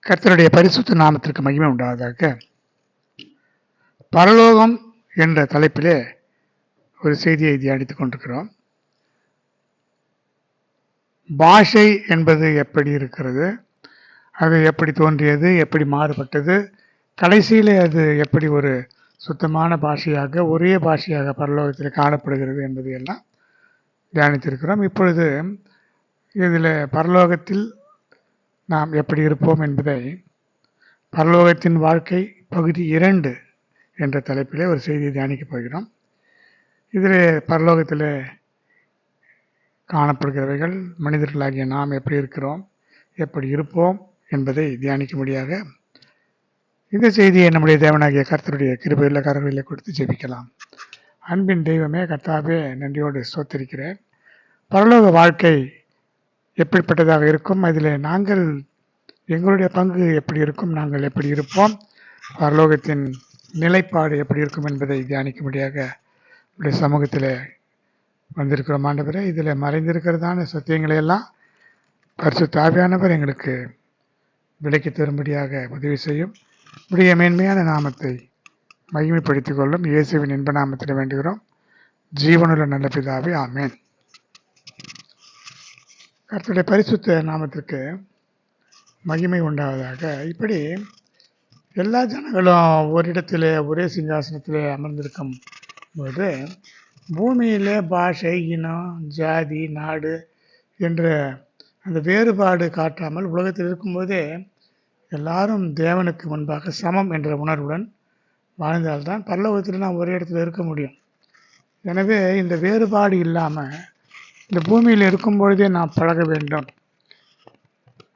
கர்த்தருடைய பரிசுத்த நாமத்திற்கு மகிமை உண்டாவதாக. பரலோகம் என்ற தலைப்பிலே ஒரு செய்தியை தியானித்துக் கொண்டிருக்கிறோம். பாஷை என்பது எப்படி இருக்கிறது, அது எப்படி தோன்றியது, எப்படி மாறுபட்டது, கடைசியிலே அது எப்படி ஒரு சுத்தமான பாஷையாக, ஒரே பாஷையாக பரலோகத்தில் காணப்படுகிறது என்பது எல்லாம் தியானித்திருக்கிறோம். இப்பொழுது இதில் பரலோகத்தில் நாம் எப்படி இருப்போம் என்பதை பரலோகத்தின் வாழ்க்கை பகுதி 2 என்ற தலைப்பிலே ஒரு செய்தியை தியானிக்கப் போகிறோம். இதில் பரலோகத்தில் காணப்படுகிறவைகள், மனிதர்களாகிய நாம் எப்படி இருக்கிறோம், எப்படி இருப்போம் என்பதை தியானிக்கும்படியாக இந்த செய்தியை நம்முடைய தேவனாகிய கர்த்தருடைய கிருபையுள்ள கரங்களிலே கொடுத்து ஜெபிக்கலாம். அன்பின் தெய்வமே, கர்த்தாவே, நன்றியோடு ஸ்தோத்திரிக்கிறேன். பரலோக வாழ்க்கை எப்படிப்பட்டதாக இருக்கும், அதில் நாங்கள் எங்களுடைய பங்கு எப்படி இருக்கும், நாங்கள் எப்படி இருப்போம், பரலோகத்தின் நிலைப்பாடு எப்படி இருக்கும் என்பதை தியானிக்கும்படியாக உடைய சமூகத்தில் வந்திருக்கிறோம். ஆண்டவரே, இதில் மறைந்திருக்கிறதான சத்தியங்களை எல்லாம் பரிசுத்த ஆவியானவர் எங்களுக்கு விலைக்கு தரும்படியாக உதவி செய்யும். உடைய மேன்மையான நாமத்தை மகிமைப்படுத்திக் கொள்ளும் இயேசுவின் இன்ப நாமத்தில் வேண்டுகிறோம், ஜீவனுள்ள நல்ல பிதாவே, ஆமேன். கர்த்தருடைய பரிசுத்த நாமத்திற்கு மகிமை உண்டாவதாக. இப்படி எல்லா ஜனங்களும் ஓரிடத்திலே ஒரே சிங்காசனத்திலே அமர்ந்திருக்கும் போது பூமியிலே பாஷை, இனம், ஜாதி, நாடு என்ற அந்த வேறுபாடு காட்டாமல் உலகத்தில் இருக்கும்போதே எல்லாரும் தேவனுக்கு முன்பாக சமம் என்ற உணர்வுடன் வாழ்ந்தால்தான் பரலோகத்தில் நாம் ஒரே இடத்துல இருக்க முடியும். எனவே இந்த வேறுபாடு இல்லாமல் இந்த பூமியில் இருக்கும் பொழுதே நாம் பழக வேண்டும்.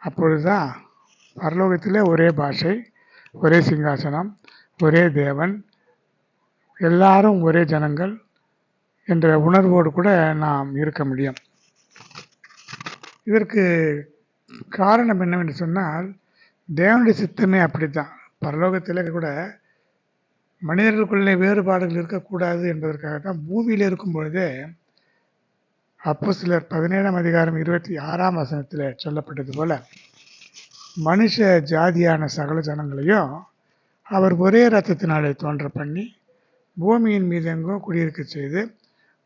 அப்பொழுதுதான் பரலோகத்திலே ஒரே பாஷை, ஒரே சிங்காசனம், ஒரே தேவன், எல்லாரும் ஒரே ஜனங்கள் என்ற உணர்வோடு கூட நாம் இருக்க முடியும். இதற்கு காரணம் என்னவென்று சொன்னால், தேவனுடைய சித்தமே அப்படித்தான். பரலோகத்திலே கூட மனிதர்களுக்குள்ளே வேறுபாடுகள் இருக்கக்கூடாது என்பதற்காக தான் பூமியில் இருக்கும் பொழுதே அப்போஸ்தலர் 17ஆம் அதிகாரம் 26ஆம் வசனத்தில் சொல்லப்பட்டது போல, மனுஷ ஜாதியான சகல ஜனங்களையும் அவர் ஒரே இரத்தத்தினாலே தோன்ற பண்ணி பூமியின் மீதெங்கோ குடியிருக்க செய்து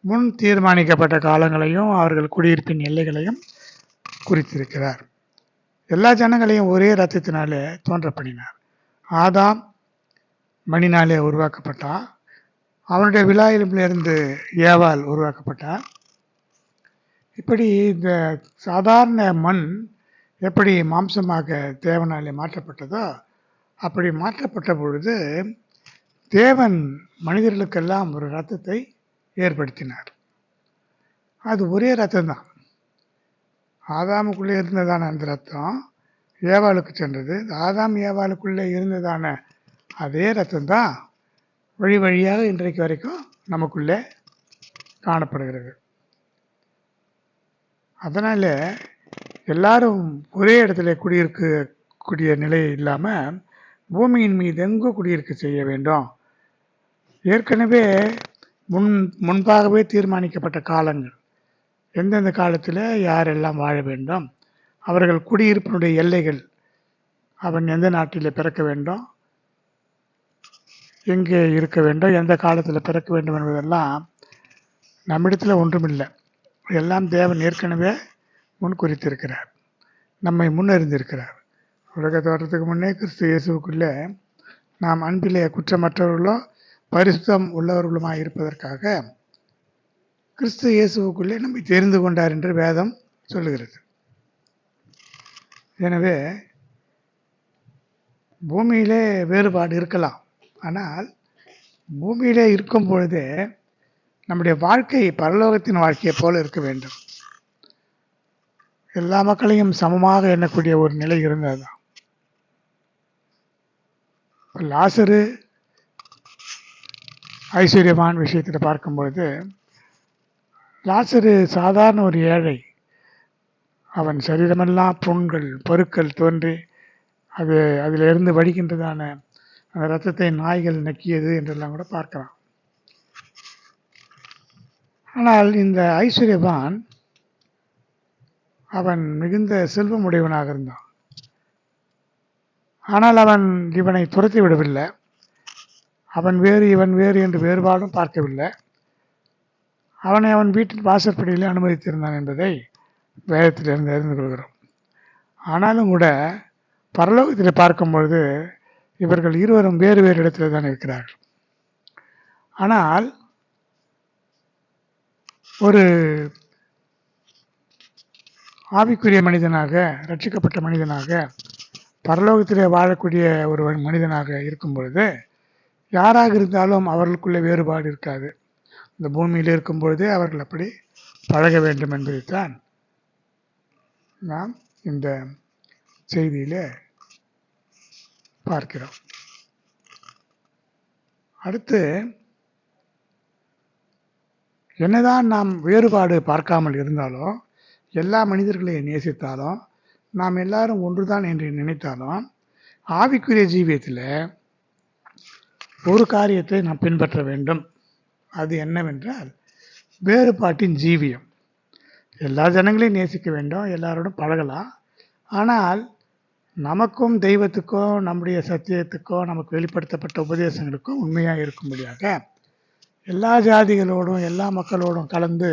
முன் தீர்மானிக்கப்பட்ட காலங்களையும் அவர்கள் குடியிருப்பின் எல்லைகளையும் குறித்திருக்கிறார். எல்லா ஜனங்களையும் ஒரே இரத்தத்தினாலே தோன்ற பண்ணினார். ஆதாம் மணினாலே உருவாக்கப்பட்டான். அவனுடைய விலாயிலிருந்து ஏவாள் உருவாக்கப்பட்டார். இப்படி இந்த சாதாரண மண் எப்படி மாம்சமாக தேவனாலே மாற்றப்பட்டதோ அப்படி மாற்றப்பட்ட பொழுது தேவன் மனிதர்களுக்கெல்லாம் ஒரு இரத்தத்தை ஏற்படுத்தினார். அது ஒரே இரத்தம்தான். ஆதாமுக்குள்ளே இருந்ததான அந்த இரத்தம் ஏவாளுக்கு சென்றது. ஆதாம் ஏவாளுக்குள்ளே இருந்ததான அதே இரத்தம்தான் வழி வழியாக இன்றைக்கு வரைக்கும் நமக்குள்ளே காணப்படுகிறது. அதனால் எல்லாரும் ஒரே இடத்துல குடியிருக்கக்கூடிய நிலை இல்லாமல் பூமியின் மீது எங்கோ குடியிருக்க செய்ய வேண்டும். ஏற்கனவே முன்பாகவே தீர்மானிக்கப்பட்ட காலங்கள், எந்தெந்த காலத்தில் யாரெல்லாம் வாழ வேண்டும், அவர்கள் குடியிருப்பினுடைய எல்லைகள், அவன் எந்த நாட்டில் பிறக்க வேண்டும், எங்கே இருக்க வேண்டும், எந்த காலத்தில் பிறக்க வேண்டும் என்பதெல்லாம் நம்மிடத்தில் ஒன்றுமில்லை. எல்லாம் தேவன் ஏற்கனவே முன் குறித்திருக்கிறார், நம்மை முன்னறிந்திருக்கிறார். உலக தோற்றத்துக்கு முன்னே கிறிஸ்து இயேசுக்குள்ளே நாம் அன்பிலே குற்றமற்றவர்களோ பரிசுத்தம் உள்ளவர்களுமாய் இருப்பதற்காக கிறிஸ்து இயேசுக்குள்ளே நம்மை தெரிந்து கொண்டார் என்று வேதம் சொல்லுகிறது. எனவே பூமியிலே வேறுபாடு இருக்கலாம், ஆனால் பூமியிலே இருக்கும் பொழுதே நம்முடைய வாழ்க்கை பரலோகத்தின் வாழ்க்கையை போல இருக்க வேண்டும். எல்லா மக்களையும் சமமாக எண்ணக்கூடிய ஒரு நிலை இருந்ததுதான். லாசரு ஐஸ்வர்யவான் விஷயத்தில் பார்க்கும்பொழுது, லாசரு சாதாரண ஒரு ஏழை. அவன் சரீரமெல்லாம் புண்கள், பருக்கள் தோன்றி அதிலிருந்து வடிகின்றதான அந்த இரத்தத்தை நாய்கள் நக்கியது என்றெல்லாம் கூட பார்க்கலாம். ஆனால் இந்த ஐஸ்வர்யவான் அவன் மிகுந்த செல்வமுடையவனாக இருந்தான். ஆனால் அவன் இவனை துரத்தி விடவில்லை. அவன் வேறு இவன் வேறு என்று வேறுபாடும் பார்க்கவில்லை. அவனை அவன் வீட்டின் வாசற்படியில் அனுமதித்திருந்தான் என்பதை வேதத்திலிருந்து அறிந்து கொள்கிறோம். ஆனாலும் கூட பரலோகத்தில் பார்க்கும்பொழுது இவர்கள் இருவரும் வேறு வேறு இடத்துல தான் இருக்கிறார்கள். ஆனால் ஒரு ஆவிக்குரிய மனிதனாக, ரட்சிக்கப்பட்ட மனிதனாக, பரலோகத்திலே வாழக்கூடிய ஒரு மனிதனாக இருக்கும் பொழுது யாராக இருந்தாலும் அவர்களுக்குள்ளே வேறுபாடு இருக்காது. இந்த பூமியில் இருக்கும் பொழுதே அவர்கள் அப்படி பழக வேண்டும் என்பதைத்தான் நாம் இந்த செய்தியிலே பார்க்கிறோம். அடுத்து, என்னதான் நாம் வேறுபாடு பார்க்காமல் இருந்தாலும், எல்லா மனிதர்களையும் நேசித்தாலும், நாம் எல்லாரும் ஒன்றுதான் என்று நினைத்தாலும், ஆவிக்குரிய ஜீவியத்தில் ஒரு காரியத்தை நாம் பின்பற்ற வேண்டும். அது என்னவென்றால் வேறுபாட்டின் ஜீவியம். எல்லா ஜனங்களையும் நேசிக்க வேண்டும், எல்லாரோடும் பழகலாம். ஆனால் நமக்கும் தெய்வத்துக்கும், நம்முடைய சத்தியத்துக்கும், நமக்கு வெளிப்படுத்தப்பட்ட உபதேசங்களுக்கும் உண்மையாக இருக்கும்படியாக எல்லா ஜாதிகளோடும் எல்லா மக்களோடும் கலந்து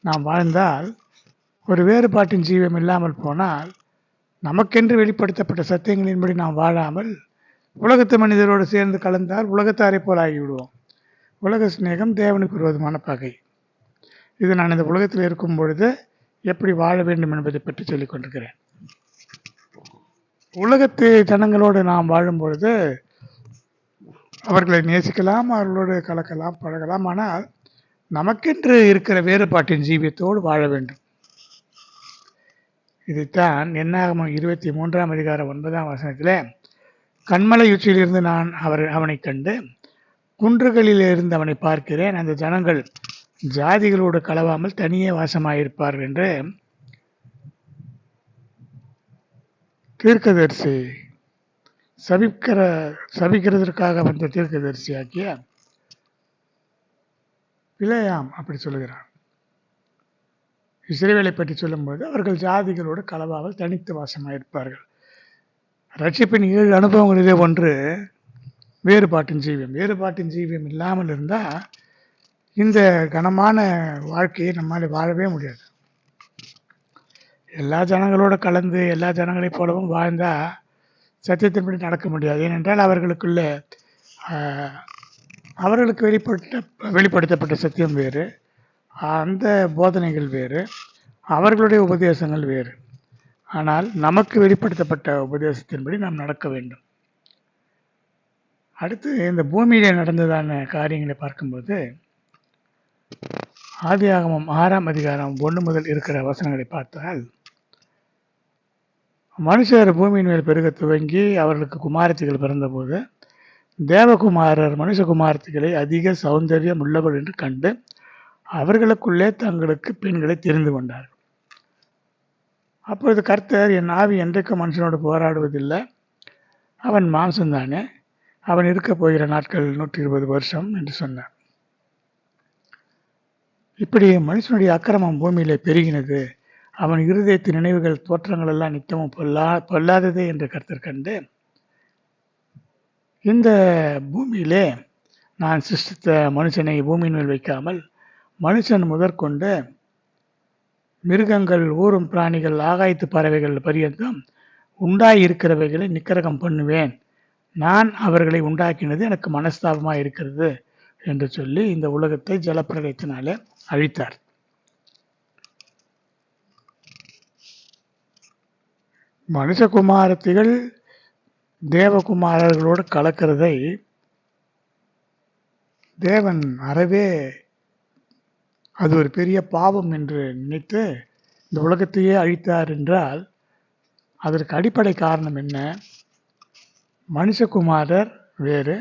நாம் வாழ்ந்தால், ஒரு வேறுபாட்டின் ஜீவியம் இல்லாமல் போனால், நமக்கென்று வெளிப்படுத்தப்பட்ட சத்தியங்களின்படி நாம் வாழாமல் உலகத்து மனிதரோடு சேர்ந்து கலந்தால் உலகத்தாரை போல் ஆகிவிடுவோம். உலக சிநேகம் தேவனுக்கு விரோதமான பகை. இது நான் இந்த உலகத்தில் இருக்கும் பொழுது எப்படி வாழ வேண்டும் என்பதை பற்றி சொல்லிக் கொண்டிருக்கிறேன். உலகத்து ஜனங்களோடு நாம் வாழும் பொழுது அவர்களை நேசிக்கலாம், அவர்களோடு கலக்கலாம், பழகலாம். ஆனால் நமக்கென்று இருக்கிற வேறுபாட்டின் ஜீவியத்தோடு வாழ வேண்டும். இதைத்தான் என்னாகமம் 23ஆம் அதிகாரம் 9ஆம் வசனத்திலே, கண்மலை உச்சியிலிருந்து நான் அவனை கண்டு குன்றுகளில் இருந்து அவனை பார்க்கிறேன், அந்த ஜனங்கள் ஜாதிகளோடு கலவாமல் தனியே வாசமாயிருப்பார்கள் என்று தீர்க்கதரிசி சபிக்கிறதற்காக வந்த தீர்க்கதரிசியாக்கிய பிலேயாம் அப்படி சொல்லுகிறான். இஸ்ரவேலை பற்றி சொல்லும்போது அவர்கள் ஜாதிகளோடு கலவாமல் தனித்து வாசமாயிருப்பார்கள். ரட்சிப்பின் 7 அனுபவங்களிலே ஒன்று வேறுபாட்டின் ஜீவியம். வேறுபாட்டின் ஜீவியம் இல்லாமல் இருந்தால் இந்த கனமான வாழ்க்கையை நம்மால் வாழவே முடியாது. எல்லா ஜனங்களோடு கலந்து எல்லா ஜனங்களைப் போலவும் வாழ்ந்தால் சத்தியத்தின்படி நடக்க முடியாது. ஏனென்றால் அவர்களுக்கு வெளிப்படுத்தப்பட்ட சத்தியம் வேறு, அந்த போதனைகள் வேறு, அவர்களுடைய உபதேசங்கள் வேறு. ஆனால் நமக்கு வெளிப்படுத்தப்பட்ட உபதேசத்தின்படி நாம் நடக்க வேண்டும். அடுத்து, இந்த பூமியிலே நடந்ததான காரியங்களை பார்க்கும்போது ஆதியாகமம் 6ஆம் அதிகாரம் 1 முதல் இருக்கிற வசனங்களை பார்த்தால், மனுஷர் பூமியின் மேல் பெருக துவங்கி அவர்களுக்கு குமாரத்திகள் பிறந்தபோது தேவகுமாரர் மனுஷகுமாரத்திகளை அதிக சௌந்தரியம் உள்ளவர்கள் என்று கண்டு அவர்களுக்குள்ளே தங்களுக்கு பெண்களை தெரிந்து கொண்டார்கள். அப்பொழுது கர்த்தர், என் ஆவி என்றைக்கும் மனுஷனோடு போராடுவதில்லை, அவன் மாம்சம்தானே, அவன் இருக்க போகிற நாட்கள் 120 வருஷம் என்று சொன்னார். இப்படி மனுஷனுடைய அக்கிரமம் பூமியிலே பெருகினது, அவன் இருதயத்தின் நினைவுகள் தோற்றங்கள் எல்லாம் நித்தமும் பொல்லாததே என்று கர்த்தர் கண்டு, இந்த பூமியிலே நான் சிருஷ்டித்த மனுஷனை பூமியின் மேல் வைக்காமல் மனுஷன் முதற்கொண்டு மிருகங்கள், ஊரும் பிராணிகள், ஆகாயத்து பறவைகள் பரியந்தம் உண்டாயிருக்கிறவைகளை நிக்கிரகம் பண்ணுவேன், நான் அவர்களை உண்டாக்கினது எனக்கு மனஸ்தாபமாக இருக்கிறது என்று சொல்லி இந்த உலகத்தை ஜலப்பிரளயத்தினாலே அழித்தார். மனுஷகுமாரத்திகள் தேவகுமாரர்களோடு கலக்கிறதை தேவன் அறவே அது ஒரு பெரிய பாவம் என்று நினைத்து இந்த உலகத்தையே அழித்தார் என்றால் அதற்கு அடிப்படை காரணம் என்ன? மனுஷகுமாரர் வேறு,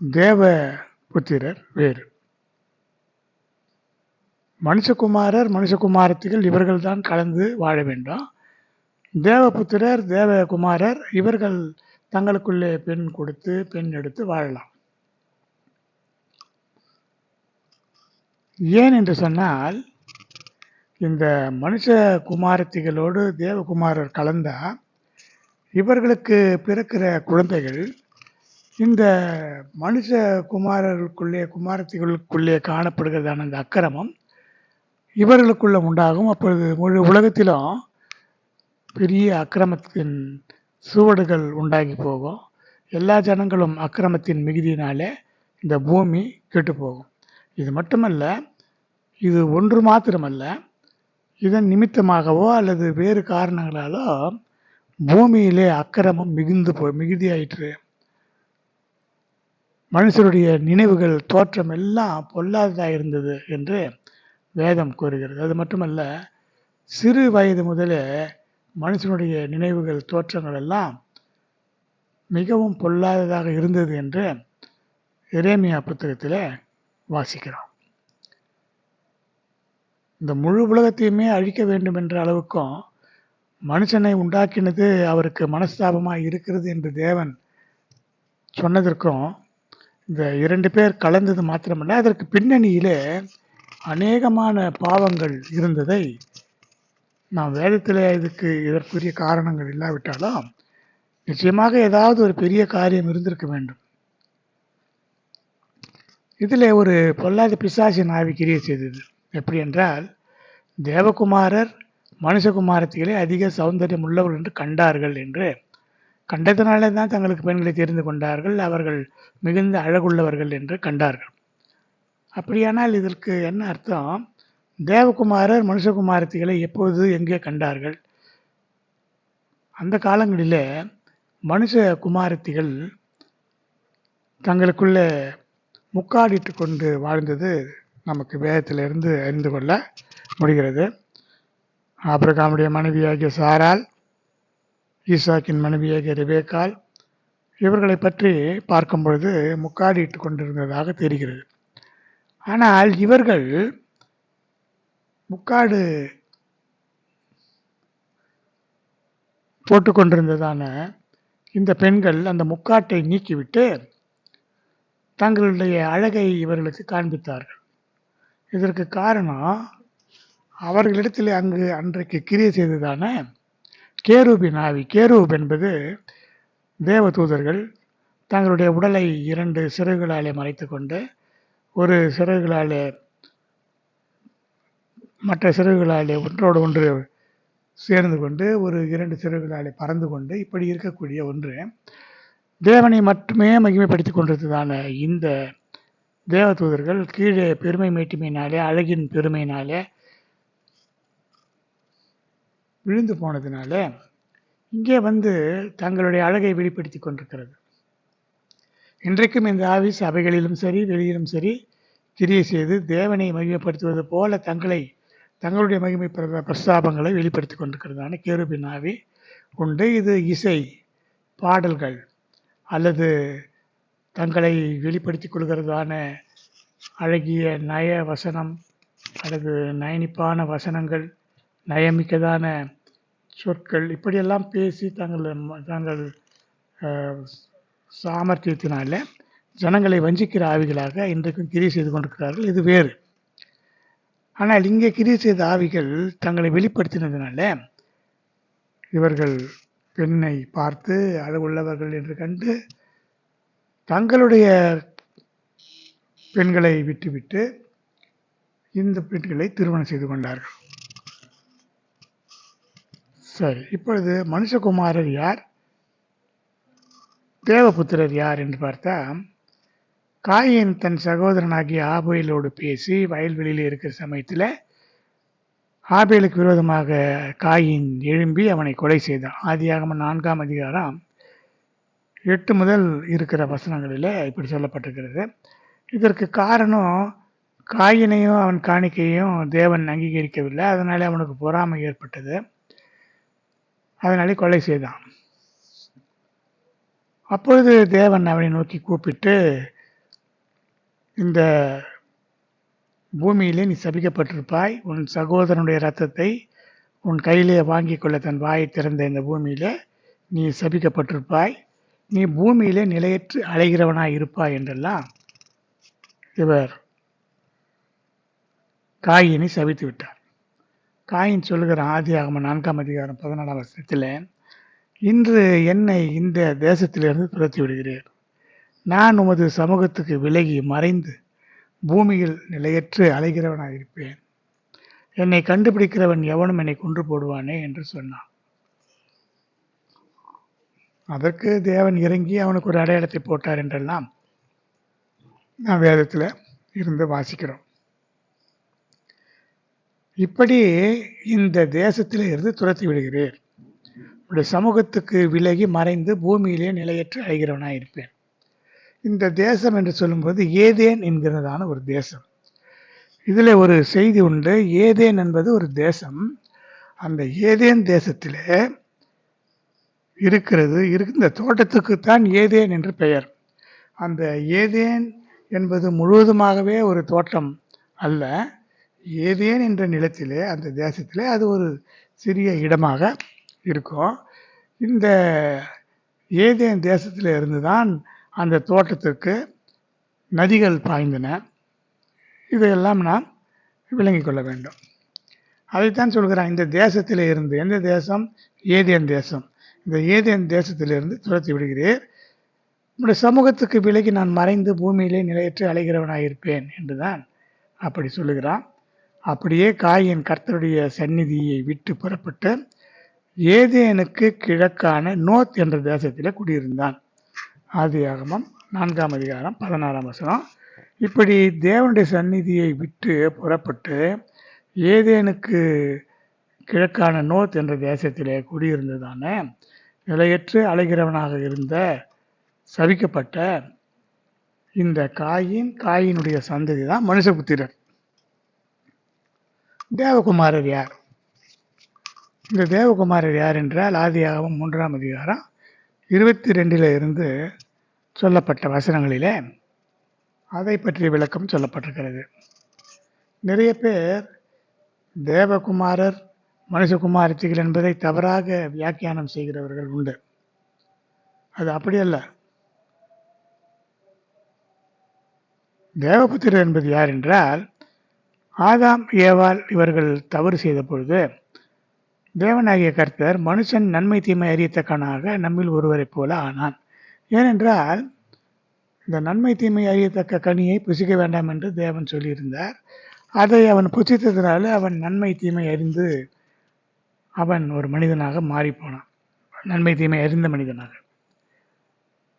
தேவ புத்திரர் வேறு. மனுஷகுமாரர் மனுஷகுமாரத்திகள் இவர்கள் தான் கலந்து வாழ வேண்டும். தேவபுத்திரர் தேவகுமாரர் இவர்கள் தங்களுக்குள்ளே பெண் கொடுத்து பெண் எடுத்து வாழலாம். ஏன் என்று சொன்னால், இந்த மனுஷ குமாரத்திகளோடு தேவகுமாரர் கலந்தா இவர்களுக்கு பிறக்கிற குழந்தைகள் இந்த மனுஷ குமாரத்திகளுக்குள்ளே காணப்படுகிறதான அந்த அக்கிரமம் இவர்களுக்குள்ள உண்டாகும். அப்பொழுது முழு உலகத்திலும் பெரிய அக்கிரமத்தின் சுவடுகள் உண்டாகி போகும். எல்லா ஜனங்களும் அக்கிரமத்தின் மிகுதியினாலே இந்த பூமி கெட்டு போகும். இது மட்டுமல்ல, இது ஒன்று மாத்திரமல்ல, இதன் நிமித்தமாகவோ அல்லது வேறு காரணங்களாலோ பூமியிலே அக்கிரமம் மிகுதியாயிற்று. மனுஷருடைய நினைவுகள் தோற்றம் எல்லாம் பொல்லாததாக இருந்தது என்று வேதம் கூறுகிறது. அது மட்டுமல்ல, சிறு வயது முதலே மனுஷனுடைய நினைவுகள் தோற்றங்கள் எல்லாம் மிகவும் பொல்லாததாக இருந்தது என்று எரேமியா புத்தகத்தில் வாசிக்கிறோம். இந்த முழு உலகத்தையுமே அழிக்க வேண்டும் என்ற அளவுக்கும் மனுஷனை உண்டாக்கினது அவருக்கு மனஸ்தாபமாக இருக்கிறது என்று தேவன் சொன்னதற்கும் இந்த 2 பேர் கலந்தது மாத்திரமல்ல, அதற்கு பின்னணியிலே அநேகமான பாவங்கள் இருந்ததை நாம் வேதத்தில் இதற்குரிய காரணங்கள் இல்லாவிட்டாலும் நிச்சயமாக ஏதாவது ஒரு பெரிய காரியம் இருந்திருக்க வேண்டும். இதில் ஒரு பொல்லாத பிசாசின் ஆவி கிரியை செய்தது. எப்படி என்றால், தேவகுமாரர் மனுஷகுமாரத்திலே அதிக சௌந்தரியம் உள்ளவர்கள் என்று கண்டார்கள் என்று கண்டதினாலே தான் தங்களுக்கு பெண்களை தெரிந்து கொண்டார்கள். அவர்கள் மிகுந்த அழகுள்ளவர்கள் என்று கண்டார்கள். அப்படியானால் இதற்கு என்ன அர்த்தம்? தேவகுமாரர் மனுஷகுமாரத்திகளை எப்போது எங்கே கண்டார்கள்? அந்த காலங்களிலே மனுஷ குமாரத்திகள் தங்களுக்குள்ளே முக்காடிட்டு கொண்டு வாழ்ந்தது நமக்கு வேதத்திலிருந்து அறிந்து கொள்ள முடிகிறது. ஆபிரகாமுடைய மனைவியாகிய சாராள், ஈசாக்கின் மனைவியாகிய ரெபேக்காள், இவர்களை பற்றி பார்க்கும் பொழுது முக்காடிட்டு கொண்டிருந்ததாக தெரிகிறது. ஆனால் இவர்கள் முக்காடு போட்டுக்கொண்டிருந்ததான இந்த பெண்கள் அந்த முக்காட்டை நீக்கிவிட்டு தங்களுடைய அழகை இவர்களுக்கு காண்பித்தார்கள். இதற்கு காரணம் அவர்களிடத்தில் அன்றைக்கு கிரியை செய்ததான கேரூபின் ஆவி. கேரூப் என்பது தேவதூதர்கள் தங்களுடைய உடலை 2 சிறகுகளாலே மறைத்து கொண்டு, ஒரு சிறகுகளாலே மற்ற சிறகுகளாலே ஒன்றோடு ஒன்று சேர்ந்து கொண்டு, ஒரு 2 சிறகுகளாலே பறந்து கொண்டு, இப்படி இருக்கக்கூடிய ஒன்று தேவனை மட்டுமே மகிமைப்படுத்தி கொண்டிருந்ததான இந்த தேவதூதர்கள் கீழே பெருமை மேட்டிமையினாலே, அழகின் பெருமையினாலே விழுந்து போனதுனால இங்கே வந்து தங்களுடைய அழகை வெளிப்படுத்தி கொண்டிருக்கிறது. இன்றைக்கும் இந்த ஆவி சபைகளிலும் சரி வெளியிலும் சரி கிரியை செய்து தேவனை மகிமைப்படுத்துவது போல தங்களுடைய மகிமை பிரஸ்தாபங்களை வெளிப்படுத்தி கொண்டிருக்கிறதான கேருபின் ஆவி உண்டு. இது இசை, பாடல்கள் அல்லது தங்களை வெளிப்படுத்திக் கொள்கிறதான அழகிய நய வசனம் அல்லது நயனிப்பான வசனங்கள், நயமிக்கதான சொற்கள், இப்படியெல்லாம் பேசி தங்கள் சாமர்த்தியத்தினால ஜனங்களை வஞ்சிக்கிற ஆவிகளாக இன்றைக்கும் கிரியை செய்து கொண்டிருக்கிறார்கள். இது வேறு. ஆனால் இங்கே கிரியை செய்த ஆவிகள் தங்களை வெளிப்படுத்தினதுனால இவர்கள் பெண்ணை பார்த்து அழகுள்ளவர்கள் என்று கண்டு தங்களுடைய பெண்களை விட்டுவிட்டு இந்த பெண்களை திருமணம் செய்து கொண்டார்கள். சரி, இப்பொழுது மனுஷகுமாரர் யார், தேவபுத்திரர் யார் என்று பார்த்தா, காயின் தன் சகோதரனாகிய ஆபேலோடு பேசி வயல்வெளியில் இருக்கிற சமயத்தில் ஆபேலுக்கு விரோதமாக காயின் எழும்பி அவனை கொலை செய்தான். ஆதியாகமம் 4ஆம் அதிகாரம் 8 முதல் இருக்கிற வசனங்களில் இப்படி சொல்லப்பட்டிருக்கிறது. இதற்கு காரணம் காயினையும் அவன் காணிக்கையும் தேவன் அங்கீகரிக்கவில்லை. அதனாலே அவனுக்கு பொறாமை ஏற்பட்டது. அதனாலே கொலை செய்தான். அப்பொழுது தேவன் அவனை நோக்கி கூப்பிட்டு, இந்த பூமியிலே நீ சபிக்கப்பட்டிருப்பாய், உன் சகோதரனுடைய இரத்தத்தை உன் கையிலே வாங்கி கொள்ள தன் வாயை திறந்த இந்த பூமியிலே நீ சபிக்கப்பட்டிருப்பாய், நீ பூமியிலே நிலையற்று அலைகிறவனாய் இருப்பாய் என்றெல்லாம் இவர் காயினை சபித்து விட்டார். காயின் சொல்லுகிறான் ஆதியாகமம் 4ஆம் அதிகாரம் 14ஆம் வசனத்தில், இன்று என்னை இந்த தேசத்திலிருந்து துரத்தி விடுகிறீர். நான் உமது சமூகத்துக்கு விலகி மறைந்து பூமியில் நிலையற்று அலைகிறவனாயிருப்பேன். என்னை கண்டுபிடிக்கிறவன் எவனும் என்னை கொன்று போடுவானே என்று சொன்னான். அதற்கு தேவன் இறங்கி அவனுக்கு ஒரு அடையாளத்தை போட்டார் என்றெல்லாம் நான் வேதத்தில் இருந்து வாசிக்கிறோம். இப்படி இந்த தேசத்தில் இருந்து துரத்தி விடுகிறீர், உடைய சமூகத்துக்கு விலகி மறைந்து பூமியிலே நிலையற்று அழைகிறவனாயிருப்பேன். இந்த தேசம் என்று சொல்லும்போது ஏதேன் என்கிறதான ஒரு தேசம். இதில் ஒரு செய்தி உண்டு. ஏதேன் என்பது ஒரு தேசம். அந்த ஏதேன் தேசத்தில் இந்த தோட்டத்துக்குத்தான் ஏதேன் என்று பெயர். அந்த ஏதேன் என்பது முழுவதுமாகவே ஒரு தோட்டம் அல்ல. ஏதேன் என்ற நிலத்திலே, அந்த தேசத்திலே அது ஒரு சிறிய இடமாக இருக்கும். இந்த ஏதேன் தேசத்தில் இருந்து தான் அந்த தோட்டத்திற்கு நதிகள் பாய்ந்தன. இதையெல்லாம் நாம் விளங்கிக் கொள்ள வேண்டும். அதைத்தான் சொல்கிறான், இந்த தேசத்தில் இருந்து. எந்த தேசம்? ஏதேன் தேசம். இந்த ஏதேன் தேசத்திலிருந்து துரத்தி விடுகிறேன், உங்களுடைய சமூகத்துக்கு விலகி நான் மறைந்து பூமியிலே நிலையற்று அலைகிறவனாயிருப்பேன் என்றுதான் அப்படி சொல்லுகிறான். அப்படியே காயின் கர்த்தருடைய சந்நிதியை விட்டு புறப்பட்டு ஏதேனுக்கு கிழக்கான நோத் என்ற தேசத்திலே குடியிருந்தான். ஆதியாகமம் 4ஆம் அதிகாரம் 16ஆம் வசனம். இப்படி தேவனுடைய சந்நிதியை விட்டு புறப்பட்டு ஏதேனுக்கு கிழக்கான நோத் என்ற தேசத்திலே குடியிருந்ததான நிலையற்று அலைகிறவனாக இருந்த சபிக்கப்பட்ட இந்த காயினுடைய சந்ததி தான் மனுஷபுத்திரர். தேவகுமாரர் யார்? இந்த தேவகுமாரர் யார் என்றால் ஆதியாகமம் 3ஆம் அதிகாரம் 22 இருந்து சொல்லப்பட்ட வசனங்களிலே அதை பற்றிய விளக்கம் சொல்லப்பட்டிருக்கிறது. நிறைய பேர் தேவகுமாரர் மனுஷகுமாரத்திகள் என்பதை தவறாக வியாக்கியானம் செய்கிறவர்கள் உண்டு. அது அப்படியல்ல. தேவபுத்திரர் என்பது யார் என்றால், ஆதாம் ஏவாள் இவர்கள் தவறு செய்த பொழுது தேவனாகிய கர்த்தர் மனுஷன் நன்மை தீமை அறியத்தக்கனாக நம்மில் ஒருவரைப் போல ஆனான். ஏனென்றால் இந்த நன்மை தீமை அறியத்தக்க கனியை புசிக்க வேண்டாம் என்று தேவன் சொல்லியிருந்தார். அதை அவன் புசித்ததினால அவன் நன்மை தீமை அறிந்து அவன் ஒரு மனிதனாக மாறிப்போனான், நன்மை தீமை அறிந்த மனிதனாக.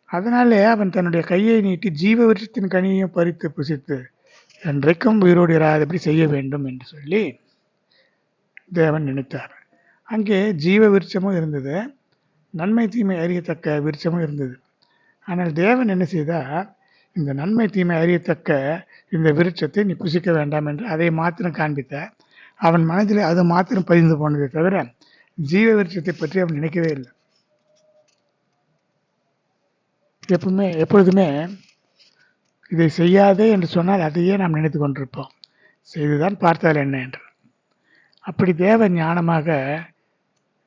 அதனாலே அவன் தன்னுடைய கையை நீட்டி ஜீவ விருட்சத்தின் கனியையும் பறித்து புசித்து என்றைக்கும் உயிரோடு இராதபடி செய்ய வேண்டும் என்று சொல்லி தேவன் நினைத்தார். அங்கே ஜீவ விருட்சமும் இருந்தது, நன்மை தீமை அறியத்தக்க விருட்சமும் இருந்தது. ஆனால் தேவன் என்ன செய்தார், இந்த நன்மை தீமை அறியத்தக்க இந்த விருட்சத்தை நீ புசிக்க வேண்டாம் என்று அதை மாத்திரம் காண்பித்தார். அவன் மனதில் அது மாத்திரம் பதிந்து போனதை தவிர ஜீவ விருட்சத்தை பற்றி அவன் நினைக்கவே இல்லை. எப்பொழுதுமே இதை செய்யாதே என்று சொன்னால் அதையே நாம் நினைத்து கொண்டிருப்போம். செய்துதான் பார்த்தால் என்ன என்று. அப்படி தேவன் ஞானமாக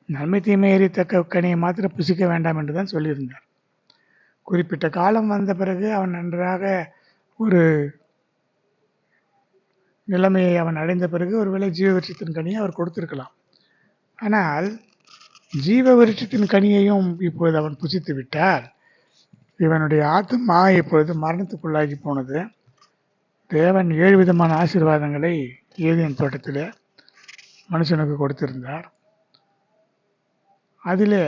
நன்மை தீமை அறியத்தக்க கனியை மாத்திரம் புசிக்க வேண்டாம் என்று தான் சொல்லியிருந்தார். குறிப்பிட்ட காலம் வந்த பிறகு அவன் நன்றாக ஒரு நிலைமையை அவன் அடைந்த பிறகு ஒருவேளை ஜீவ விருட்சத்தின் கனியை அவர் கொடுத்திருக்கலாம். ஆனால் ஜீவ விருட்சத்தின் கனியையும் இப்பொழுது அவன் புசித்து விட்டால் இவனுடைய ஆத்மா இப்பொழுது மரணத்துக்குள்ளாகி போனது. தேவன் 7 விதமான ஆசீர்வாதங்களை ஏதேன் தோட்டத்தில் மனுஷனுக்கு கொடுத்திருந்தார். அதிலே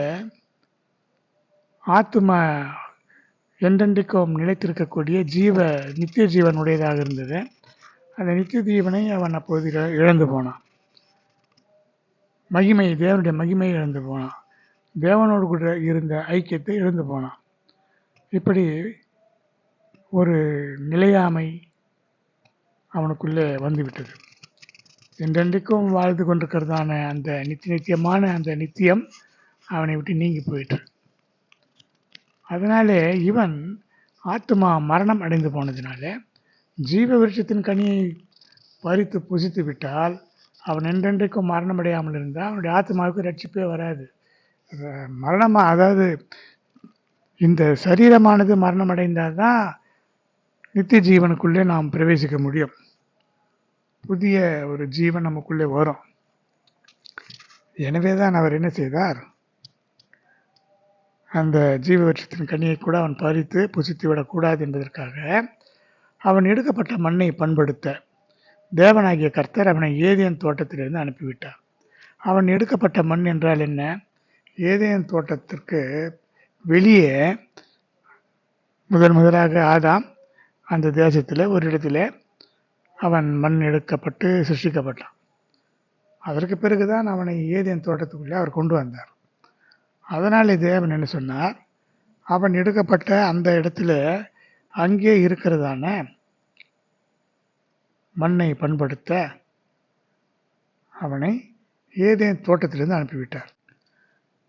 ஆத்மா என்றென்றைக்கும் நிலைத்திருக்கக்கூடிய நித்திய ஜீவனுடையதாக இருந்தது. அந்த நித்திய ஜீவனை அவன் அப்போது இழந்து போனான். தேவனுடைய மகிமையை இழந்து போனான். தேவனோடு கூட இருந்த ஐக்கியத்தை இழந்து போனான். இப்படி ஒரு நிலையாமை அவனுக்குள்ளே வந்துவிட்டது. என்றென்றைக்கும் வாழ்ந்து கொண்டிருக்கிறதான அந்த நித்தியமான அந்த நித்தியம் அவனை விட்டு நீங்கி போயிற்று. அதனாலே இவன் ஆத்மா மரணம் அடைந்து போனதினால ஜீவ விருட்சத்தின் கனியை பறித்து புசித்து விட்டால் அவன் என்றென்றைக்கும் மரணம் அடையாமல் இருந்தால் அவனுடைய ஆத்மாவுக்கு ரட்சிப்பே வராது. அதாவது இந்த சரீரமானது மரணம் அடைந்தால் தான் நித்திய ஜீவனுக்குள்ளே நாம் பிரவேசிக்க முடியும். புதிய ஒரு ஜீவன் நமக்குள்ளே வரும். எனவேதான் அவர் என்ன செய்தார், அந்த ஜீவ விருட்சத்தின் கனியை கூட அவன் பறித்து புசித்து விடக்கூடாது என்பதற்காக அவன் எடுக்கப்பட்ட மண்ணை பண்படுத்த தேவனாகிய கர்த்தர் அவனை ஏதேன் தோட்டத்திலிருந்து அனுப்பிவிட்டார். அவன் எடுக்கப்பட்ட மண் என்றால் என்ன? ஏதேன் தோட்டத்திற்கு வெளியே முதலாக ஆதாம் அந்த தேசத்தில் ஒரு இடத்துல அவன் மண் எடுக்கப்பட்டு சிருஷ்டிக்கப்பட்டான். அதற்கு பிறகுதான் அவனை ஏதேன் தோட்டத்துக்குள்ளே அவர் கொண்டு வந்தார். அதனால் தேவன் என்ன சொன்னார், அவன் எடுக்கப்பட்ட அந்த இடத்துல அங்கே இருக்கிறதான மண்ணை பண்படுத்த அவனை ஏதேன் தோட்டத்திலிருந்து அனுப்பிவிட்டார்.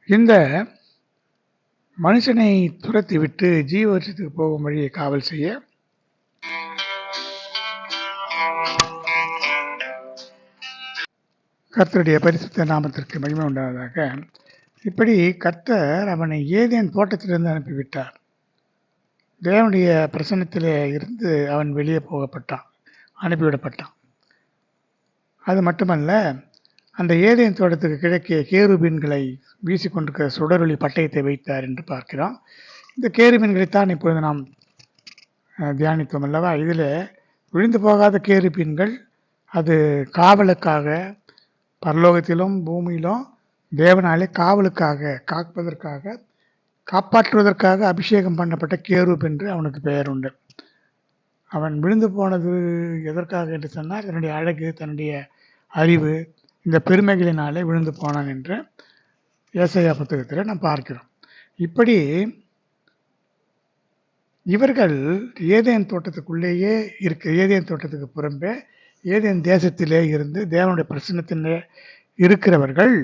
இந்த மனுஷனை துரத்தி விட்டு ஜீவ விருட்சத்துக்கு போகும் வழியை காவல் செய்ய கர்த்தருடைய பரிசுத்த நாமத்திற்கு மகிமை உண்டாவதாக. இப்படி கர்த்தர் அவனை ஏதேன் தோட்டத்திலிருந்து அனுப்பிவிட்டார். தேவனுடைய பிரசன்னத்திலே இருந்து அவன் வெளியே அனுப்பிவிடப்பட்டான். அது மட்டுமல்ல, அந்த ஏதேன் தோட்டத்துக்கு கிழக்கே கேருபீன்களை வீசிக்கொண்டிருக்கிற சுடரொளி பட்டயத்தை வைத்தார் என்று பார்க்கிறோம். இந்த கேருபீன்களைத்தான் இப்பொழுது நாம் தியானித்தோம் அல்லவா. இதில் விழுந்து போகாத கேருபீன்கள் அது காவலுக்காக, பரலோகத்திலும் பூமியிலும் தேவனாலே காவலுக்காக, காப்பாற்றுவதற்காக அபிஷேகம் பண்ணப்பட்ட கேருப் என்று அவனுக்கு பெயர் உண்டு. அவன் விழுந்து போனது எதற்காக என்று சொன்னால், தன்னுடைய அழகு, தன்னுடைய அறிவு, இந்த பெருமைகளினாலே விழுந்து போனான் என்று ஏசாயா புத்தகத்தில் நாம் பார்க்கிறோம். இப்படி இவர்கள் ஏதேன் தோட்டத்துக்குள்ளேயே ஏதேன் தோட்டத்துக்கு புறம்பே ஏதேன் தேசத்திலே இருந்து தேவனுடைய பிரசன்னத்திலே இருக்கிறவர்கள்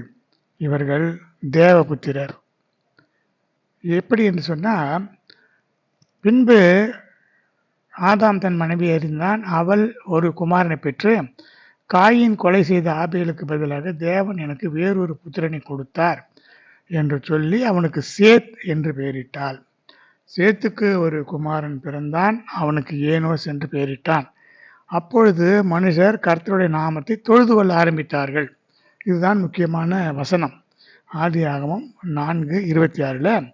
இவர்கள் தேவபுத்திரர். எப்படி என்று சொன்னால், பின்பு ஆதாம் தன் மனைவி அறிந்தான், அவள் ஒரு குமாரனை பெற்று காயின் கொலை செய்த ஆபேலுக்கு பதிலாக தேவன் எனக்கு வேறொரு புத்திரனை கொடுத்தார் என்று சொல்லி அவனுக்கு சேத் என்று பெயரிட்டாள். சேத்துக்கு ஒரு குமாரன் பிறந்தான், அவனுக்கு ஏனோஸ் என்று பெயரிட்டான். அப்பொழுது மனுஷர் கர்த்தருடைய நாமத்தை தொழுது கொள்ள ஆரம்பித்தார்கள். இதுதான் முக்கியமான வசனம். ஆதியாகமம் 4:26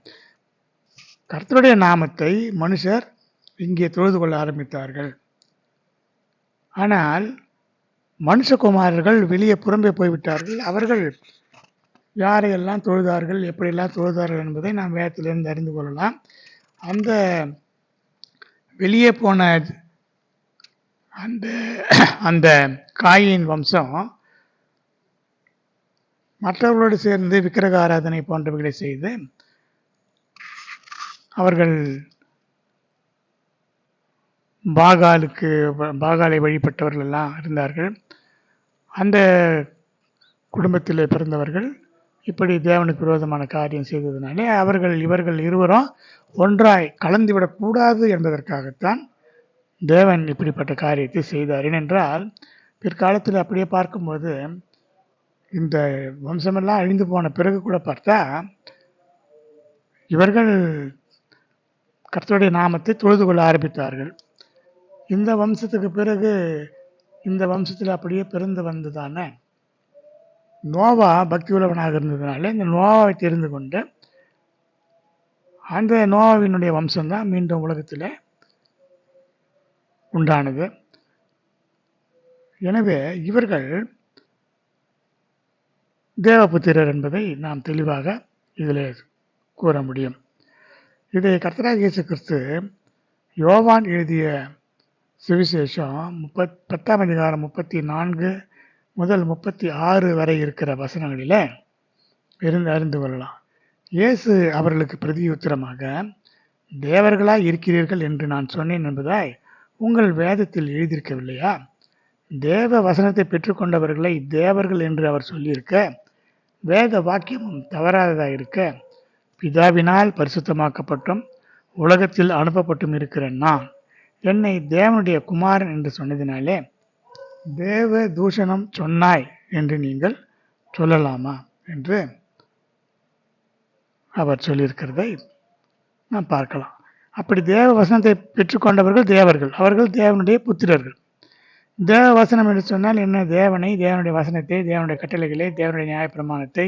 கர்த்தருடைய நாமத்தை மனுஷர் இங்கே தொழுது கொள்ள ஆரம்பித்தார்கள். ஆனால் மனுஷகுமாரர்கள் வெளியே புறம்பே போய்விட்டார்கள். அவர்கள் யாரையெல்லாம் தொழுதார்கள், எப்படியெல்லாம் தொழுதார்கள் என்பதை நாம் வேதத்திலிருந்து அறிந்து கொள்ளலாம். அந்த வெளியே போன அந்த காயின் வம்சம் மற்றவர்களோடு சேர்ந்து விக்கிரக ஆராதனை போன்றவைகளை செய்து அவர்கள் பாகாலை வழிபட்டவர்கள் எல்லாம் இருந்தார்கள். அந்த குடும்பத்தில் பிறந்தவர்கள் இப்படி தேவனுக்கு விரோதமான காரியம் செய்ததினாலே இவர்கள் இருவரும் ஒன்றாய் கலந்துவிடக்கூடாது என்பதற்காகத்தான் தேவன் இப்படிப்பட்ட காரியத்தை செய்தார். ஏனென்றால் பிற்காலத்தில் அப்படியே பார்க்கும்போது இந்த வம்சமெல்லாம் அழிந்து போன பிறகு கூட பார்த்தா இவர்கள் கர்த்தருடைய நாமத்தை தொழுது கொள்ள ஆரம்பித்தார்கள். இந்த வம்சத்துக்கு பிறகு இந்த வம்சத்தில் அப்படியே பிறந்து வந்ததான நோவா பக்தி உள்ளவனாக இருந்ததுனால இந்த நோவாவை தெரிந்து கொண்டு அந்த நோவாவினுடைய வம்சம்தான் மீண்டும் உலகத்தில் உண்டானது. எனவே இவர்கள் தேவபுத்திரர் என்பதை நாம் தெளிவாக இதில் கூற முடியும். இதை கர்த்தராகிய இயேசு கிறிஸ்து யோவான் எழுதிய சுவிசேஷம் 10 முதல் 36 வரை இருக்கிற வசனங்களில் இருந்து அறிந்து கொள்ளலாம். இயேசு அவர்களுக்கு பிரதியுத்தரமாக, தேவர்களாய் இருக்கிறீர்கள் என்று நான் சொன்னேன் என்பதாய் உங்கள் வேதத்தில் எழுதியிருக்கவில்லையா? தேவ வசனத்தை பெற்றுக்கொண்டவர்களை தேவர்கள் என்று அவர் சொல்லியிருக்க, வேத வாக்கியமும் தவறாததாக இருக்க, பிதாவினால் பரிசுத்தமாக்கப்பட்டும் உலகத்தில் அனுப்பப்பட்டும் இருக்கிற நான் என்னை தேவனுடைய குமாரன் என்று சொன்னதினாலே தேவ தூஷணம் சொன்னாய் என்று நீங்கள் சொல்லலாமா என்று அவர் சொல்லியிருக்கிறதை நாம் பார்க்கலாம். அப்படி தேவ வசனத்தை பெற்றுக்கொண்டவர்கள் தேவர்கள், அவர்கள் தேவனுடைய புத்திரர்கள். தேவ வசனம் என்று சொன்னால் என்ன? தேவனை, தேவனுடைய வசனத்தை, தேவனுடைய கட்டளைகளை, தேவனுடைய நியாயப்பிரமாணத்தை,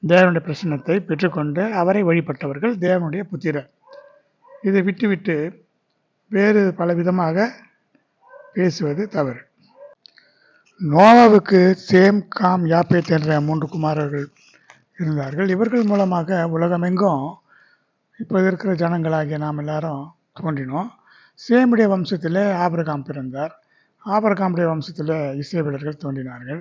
தேவனுடைய பிரசன்னத்தை பெற்றுக்கொண்டு அவரை வழிபட்டவர்கள் தேவனுடைய புத்திரர். இதை விட்டுவிட்டு வேறு பல விதமாக பேசுவது தவறு. நோவாவுக்கு சேம், காம், யாப்பேத் என்ற 3 குமாரர்கள் இருந்தார்கள். இவர்கள் மூலமாக உலகமெங்கும் இப்போது இருக்கிற ஜனங்களாகிய நாம் எல்லாரும் தோன்றினோம். சேமுடைய வம்சத்தில் ஆபிரகாம் பிறந்தார். ஆபிரகாமுடைய வம்சத்தில் இஸ்ரவேலர்கள் தோன்றினார்கள்.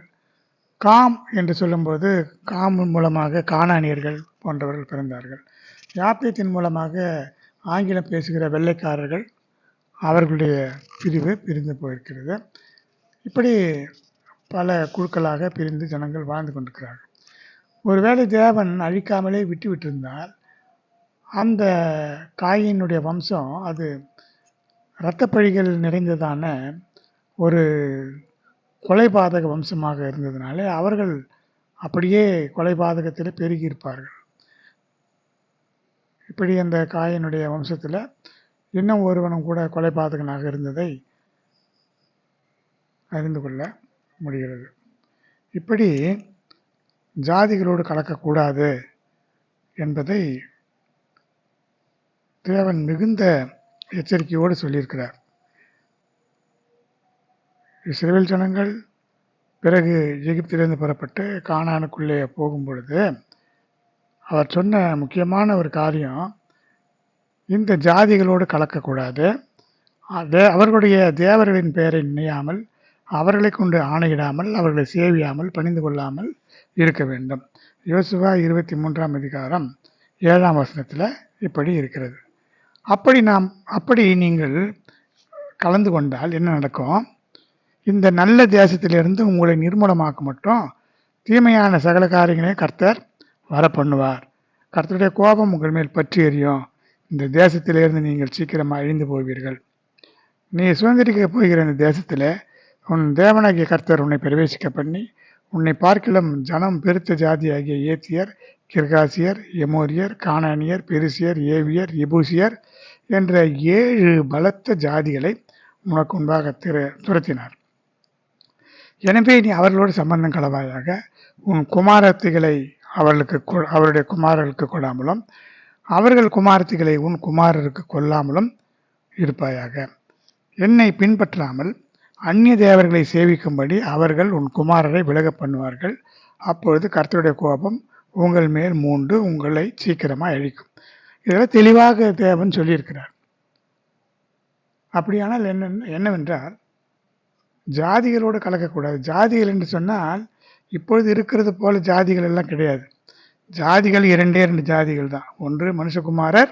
காம் என்று சொல்லும்போது காம் மூலமாக கானானியர்கள் போன்றவர்கள் பிறந்தார்கள். யாப்பேத்தின் மூலமாக ஆங்கிலம் பேசுகிற வெள்ளைக்காரர்கள், அவர்களுடைய பிரிவு பிரிந்து போயிருக்கிறது. இப்படி பல குழுக்களாக பிரிந்து ஜனங்கள் வாழ்ந்து கொண்டிருக்கிறார்கள். ஒருவேளை தேவன் அழிக்காமலே விட்டுவிட்டிருந்தால் அந்த காயினுடைய வம்சம் அது இரத்தப்பழிகள் நிறைந்ததான ஒரு கொலைபாதக வம்சமாக இருந்ததுனால அவர்கள் அப்படியே கொலைபாதகத்தில் பெருகியிருப்பார்கள். இப்படி அந்த காயினுடைய வம்சத்தில் இன்னும் ஒருவனும் கூட கொலைபாதகனாக இருந்ததை அறிந்து கொள்ள முடிகிறது. இப்படி ஜாதிகளோடு கலக்கக்கூடாது என்பதை தேவன் மிகுந்த எச்சரிக்கையோடு சொல்லியிருக்கிறார். இஸ்ரவேல் ஜனங்கள் பிறகு எகிப்திலிருந்து புறப்பட்டு கானானுக்குள்ளே போகும் பொழுது அவர் சொன்ன முக்கியமான ஒரு காரியம், இந்த ஜாதிகளோடு கலக்கக்கூடாது, அவர்களுடைய தேவர்களின் பெயரை நினையாமல், அவர்களை கொண்டு ஆணையிடாமல், அவர்களை சேவியாமல், பணிந்து கொள்ளாமல் இருக்க வேண்டும். யோசுவா 23ஆம் அதிகாரம் 7ஆம் வசனத்தில் இப்படி இருக்கிறது. அப்படி நீங்கள் கலந்து கொண்டால் என்ன நடக்கும்? இந்த நல்ல தேசத்திலிருந்து உங்களை நிர்மூலமாக்க மட்டும் தீமையான சகல காரியங்களையும் கர்த்தர் வர பண்ணுவார். கர்த்தருடைய கோபம் உங்கள் மேல் பற்றி எரியும். இந்த தேசத்திலிருந்து நீங்கள் சீக்கிரமாக அழிந்து போவீர்கள். நீ சுதந்திரிக்க போகிற இந்த தேசத்தில் உன் தேவனாகிய கர்த்தர் உன்னை பிரவேசிக்க பண்ணி உன்னை பார்க்கிலும் ஜனம் பெருத்த ஜாதியாகிய ஏத்தியர், கிர்காசியர், எமோரியர், கானானியர், பெரிசியர், ஏவியர், எபூசியர் என்ற 7 பலத்த ஜாதிகளை உனக்கு முன்பாக துரத்தினார். எனவே நீ அவர்களோடு சம்பந்தம் கலவாயாக, உன் குமாரத்திகளை அவருடைய குமாரர்களுக்கு கொடாமலும், அவர்கள் குமாரத்திகளை உன் குமாரருக்கு கொல்லாமலும் இருப்பாயாக. என்னை பின்பற்றாமல் அந்நிய தேவர்களை சேவிக்கும்படி அவர்கள் உன் குமாரரை விலக பண்ணுவார்கள். அப்பொழுது கர்த்தருடைய கோபம் உங்கள் மேல் மூண்டு உங்களை சீக்கிரமாக அழிக்கும். இதெல்லாம் தெளிவாக தேவன் சொல்லியிருக்கிறார். அப்படியானால் என்னவென்றால் ஜாதிகளோடு கலக்கக்கூடாது. ஜாதிகள் என்று சொன்னால் இப்பொழுது இருக்கிறது போல ஜாதிகள் எல்லாம் கிடையாது. ஜாதிகள் 2 ஜாதிகள் தான். ஒன்று மனுஷகுமாரர்,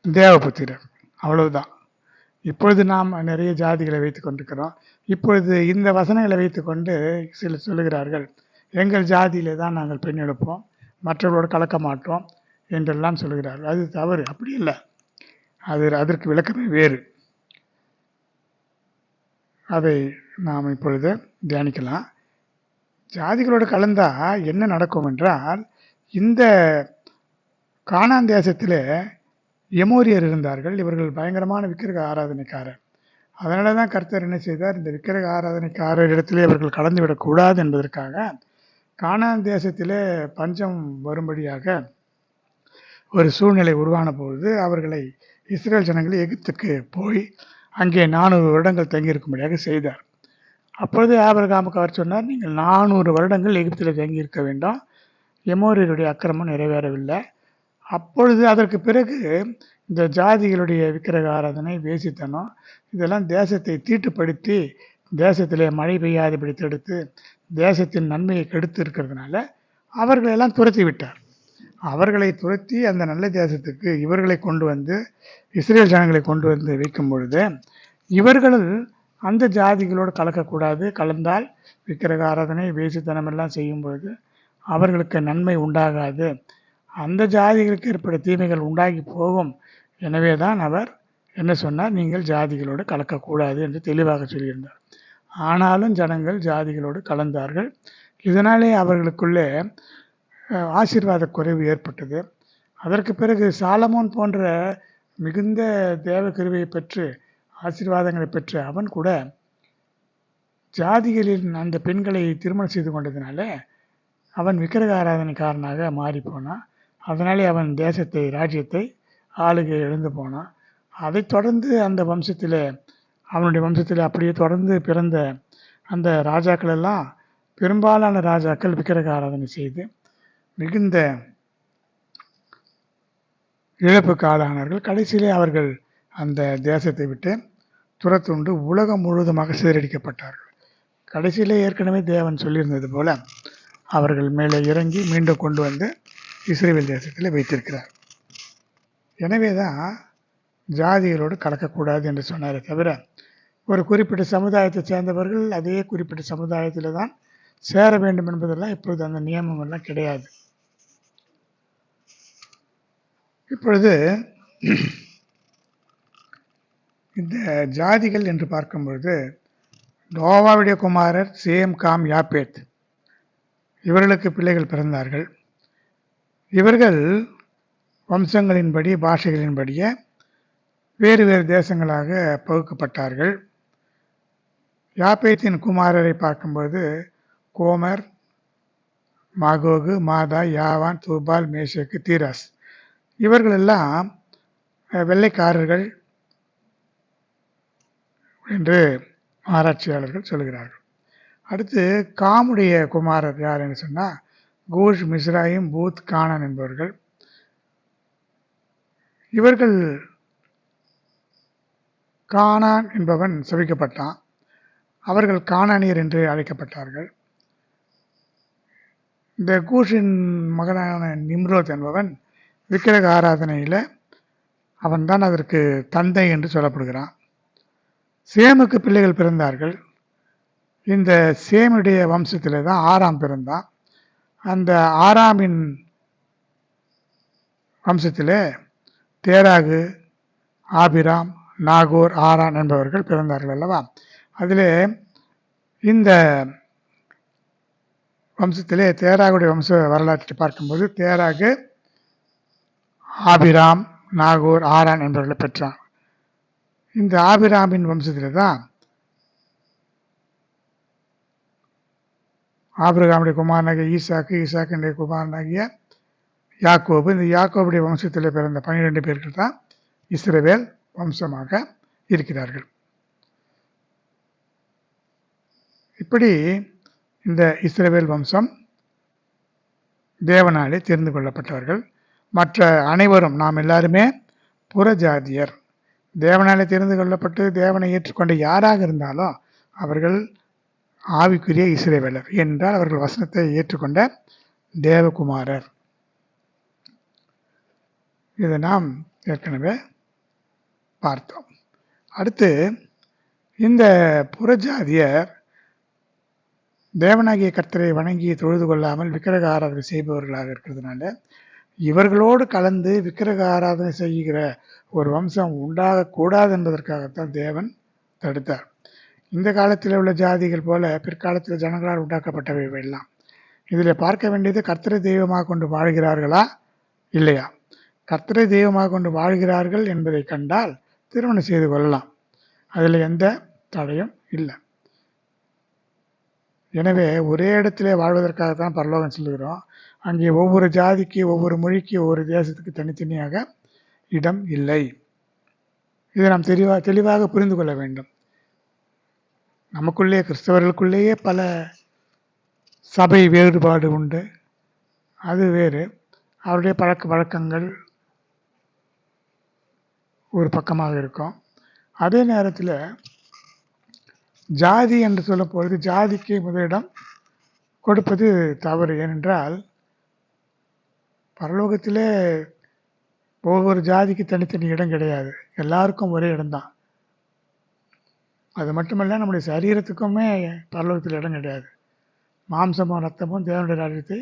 தேவபுத்திரர், அவ்வளவுதான். இப்பொழுது நாம் நிறைய ஜாதிகளை வைத்துக் கொண்டிருக்கிறோம். இப்பொழுது இந்த வசனங்களை வைத்துக்கொண்டு சிலர் சொல்லுகிறார்கள், எங்கள் ஜாதியிலே தான் நாங்கள் பெண் எடுப்போம், மற்றவர்களோடு கலக்க மாட்டோம் என்றெல்லாம் சொல்லுகிறார்கள். அது தவறு. அப்படி இல்லை. அதற்கு விளக்கமே வேறு. அதை நாம் இப்பொழுது தியானிக்கலாம். ஜாதிகளோடு கலந்தால் என்ன நடக்கும் என்றால், இந்த கானான் தேசத்தில் எமோரியர் இருந்தார்கள். இவர்கள் பயங்கரமான விக்கிரக ஆராதனைக்காரர். அதனால தான் கர்த்தர் என்ன செய்தார், இந்த விக்கிரக ஆராதனைக்காரர் இடத்திலே அவர்கள் கலந்து விடக்கூடாது என்பதற்காக கானான் தேசத்திலே பஞ்சம் வரும்படியாக ஒரு சூழ்நிலை உருவான பொழுது அவர்களை இஸ்ரேல் ஜனங்களை எகிப்துக்கு போய் அங்கே 400 வருடங்கள் தங்கியிருக்கும்படியாக செய்தார். அப்பொழுது ஆபிரகாமுக்கு அவர் சொன்னார், நீங்கள் 400 வருடங்கள் எகிப்தில் தங்கியிருக்க வேண்டும். எமோரியருடைய அக்கிரமம் நிறைவேறவில்லை. அப்பொழுது அதற்கு பிறகு இந்த ஜாதிகளுடைய விக்கிரக ஆராதனை, வேசித்தனம் இதெல்லாம் தேசத்தை தீட்டுப்படுத்தி தேசத்திலே மழை பெய்யாதபடி தடுத்து தேசத்தின் நன்மையை கெடுத்து இருக்கிறதுனால அவர்களெல்லாம் துரத்தி விட்டார். அவர்களை துரத்தி அந்த நல்ல தேசத்துக்கு இவர்களை கொண்டு வந்து, இஸ்ரேல் ஜனங்களை கொண்டு வந்து வைக்கும் பொழுது இவர்கள் அந்த ஜாதிகளோடு கலக்கக்கூடாது. கலந்தால் விக்கிரக ஆராதனை, வேசித்தனம் எல்லாம் செய்யும் பொழுது அவர்களுக்கு நன்மை உண்டாகாது, அந்த ஜாதிகளுக்கு ஏற்பட தீமைகள் உண்டாகி போகும். எனவே தான் அவர் என்ன சொன்னார், நீங்கள் ஜாதிகளோடு கலக்கக்கூடாது என்று தெளிவாக சொல்லியிருந்தார். ஆனாலும் ஜனங்கள் ஜாதிகளோடு கலந்தார்கள். இதனாலே அவர்களுக்குள்ளே ஆசீர்வாத குறைவு ஏற்பட்டது. அதற்கு பிறகு சாலமோன் போன்ற மிகுந்த தேவ கிருபையை பெற்று ஆசீர்வாதங்களை பெற்று அவன் கூட ஜாதிகளின் அந்த பெண்களை திருமணம் செய்து கொண்டதுனால அவன் விக்கிரக ஆராதனைக்காரனாக மாறி போனான். அதனாலே அவன் தேசத்தை, ராஜ்யத்தை ஆளுகை இழந்து போனான். அதைத் தொடர்ந்து அந்த வம்சத்தில், அவனுடைய வம்சத்தில் அப்படியே தொடர்ந்து பிறந்த அந்த ராஜாக்கள் எல்லாம், பெரும்பாலான ராஜாக்கள் விக்கிரக ஆராதனை செய்து மிகுந்த இழப்புக்கு ஆளானார்கள். கடைசியிலே அவர்கள் அந்த தேசத்தை விட்டு துரத்துண்டு உலகம் முழுவதுமாக சிதறடிக்கப்பட்டார்கள். கடைசியிலே ஏற்கனவே தேவன் சொல்லியிருந்தது போல அவர்கள் மேலே இறங்கி மீண்டும் கொண்டு வந்து இஸ்ரவேல் தேசத்தில் வைத்திருக்கிறார். எனவே தான் ஜாதிகளோடு கலக்கக்கூடாது என்று சொன்னாரே தவிர, ஒரு குறிப்பிட்ட சமுதாயத்தை சேர்ந்தவர்கள் அதே குறிப்பிட்ட சமுதாயத்தில் தான் சேர வேண்டும் என்பதெல்லாம் இப்பொழுது அந்த நியமம் எல்லாம் கிடையாது. இப்பொழுது இந்த ஜாதிகள் என்று பார்க்கும்பொழுது, நோவாவுடைய குமாரர் சேம், காம், யாப்பேத், இவர்களுக்கு பிள்ளைகள் பிறந்தார்கள். இவர்கள் வம்சங்களின்படி, பாஷைகளின்படியே வேறு வேறு தேசங்களாக பகுக்கப்பட்டார்கள். யாப்பேத்தின் குமாரரை பார்க்கும்போது கோமர், மாகோகு, மாதா, யாவான், தூபால், மேஷக்கு, தீராஸ், இவர்களெல்லாம் வெள்ளைக்காரர்கள் என்று ஆராய்ச்சியாளர்கள் சொல்கிறார்கள். அடுத்து காமுடைய குமாரர் யார் என்று சொன்னால் கூஷ், மிஸ்ராயிம், பூத், கானான் என்பவர்கள். இவர்கள், கானான் என்பவன் சபிக்கப்பட்டான். அவர்கள் கானானியர் என்று அழைக்கப்பட்டார்கள். இந்த கூஷின் மகனான நிம்ரோத் என்பவன் விக்கிரக ஆராதனையில் அவன்தான் அதற்கு தந்தை என்று சொல்லப்படுகிறான். சேமுக்கு பிள்ளைகள் பிறந்தார்கள். இந்த சேமுடைய வம்சத்தில் தான் ஆராம் பிறந்தான். அந்த ஆராமின் வம்சத்தில் தேராகு, ஆபிராம், நாகோர், ஆரான் என்பவர்கள் பிறந்தார்கள் அல்லவா. அதில் இந்த வம்சத்திலே தேராகுடைய வம்ச வரலாற்றை பார்க்கும்போது தேராகு, ஆபிராம், நாகோர், ஆரான் என்பவர்களை பெற்றான். இந்த ஆபிராமின் வம்சத்தில் தான் ஆபிரகாமுடைய குமாரனாகிய ஈசாக்கு, ஈசாக்கினுடைய குமாரனாகிய யாக்கோபு, இந்த யாக்கோபுடைய வம்சத்தில் பிறந்த 12 பேர்கள் தான் இஸ்ரவேல் வம்சமாக இருக்கிறார்கள். இப்படி இந்த இஸ்ரவேல் வம்சம் தேவனாலே தெரிந்து கொள்ளப்பட்டவர்கள். மற்ற அனைவரும், நாம் எல்லாருமே புறஜாதியர். தேவனாலே தெரிந்து கொள்ளப்பட்டு தேவனை ஏற்றுக்கொண்ட யாராக இருந்தாலும் அவர்கள் ஆவிக்குரிய இஸ்ரவேலர் என்றால் அவர்கள் வசனத்தை ஏற்றுக்கொண்ட தேவகுமாரர். இதை நாம் ஏற்கனவே பார்த்தோம். அடுத்து இந்த புறஜாதியர் தேவனாகிய கர்த்தரை வணங்கி தொழுது கொள்ளாமல் விக்கிரக ஆராதனை செய்பவர்களாக இருக்கிறதுனால இவர்களோடு கலந்து விக்கிரக ஆராதனை செய்கிற ஒரு வம்சம் உண்டாகக்கூடாது என்பதற்காகத்தான் தேவன் தடுத்தார். இந்த காலத்தில் உள்ள ஜாதிகள் போல பிற்காலத்தில் ஜனங்களால் உண்டாக்கப்பட்டவை எல்லாம். இதில் பார்க்க வேண்டியது கர்த்தரை தெய்வமாக கொண்டு வாழ்கிறார்களா இல்லையா. கர்த்தரை தெய்வமாக கொண்டு வாழ்கிறார்கள் என்பதை கண்டால் திருமணம் செய்து கொள்ளலாம், அதில் எந்த தடையும் இல்லை. எனவே ஒரே இடத்திலே வாழ்வதற்காகத்தான் பரலோகம் சொல்லுகிறோம். அங்கே ஒவ்வொரு ஜாதிக்கு, ஒவ்வொரு மொழிக்கு, ஒவ்வொரு தேசத்துக்கு தனித்தனியாக இடம் இல்லை. இதை நாம் தெளிவாக புரிந்து கொள்ள வேண்டும். நமக்குள்ளே, கிறிஸ்தவர்களுக்குள்ளேயே பல சபை வேறுபாடு உண்டு, அது வேறு. அவருடைய பழக்க வழக்கங்கள் ஒரு பக்கமாக இருக்கும். அதே நேரத்தில் ஜாதி என்று சொல்லப்பொழுது ஜாதிக்கு முதலிடம் கொடுப்பது தவறு. ஏனென்றால் பரலோகத்திலே ஒவ்வொரு ஜாதிக்கு தனித்தனி இடம் கிடையாது, எல்லாருக்கும் ஒரே இடம்தான். அது மட்டுமல்ல, நம்முடைய சரீரத்துக்குமே பரலோகத்தில் இடம் கிடையாது. மாம்சமும் ரத்தமும் தேவனுடைய ராஜ்யத்தை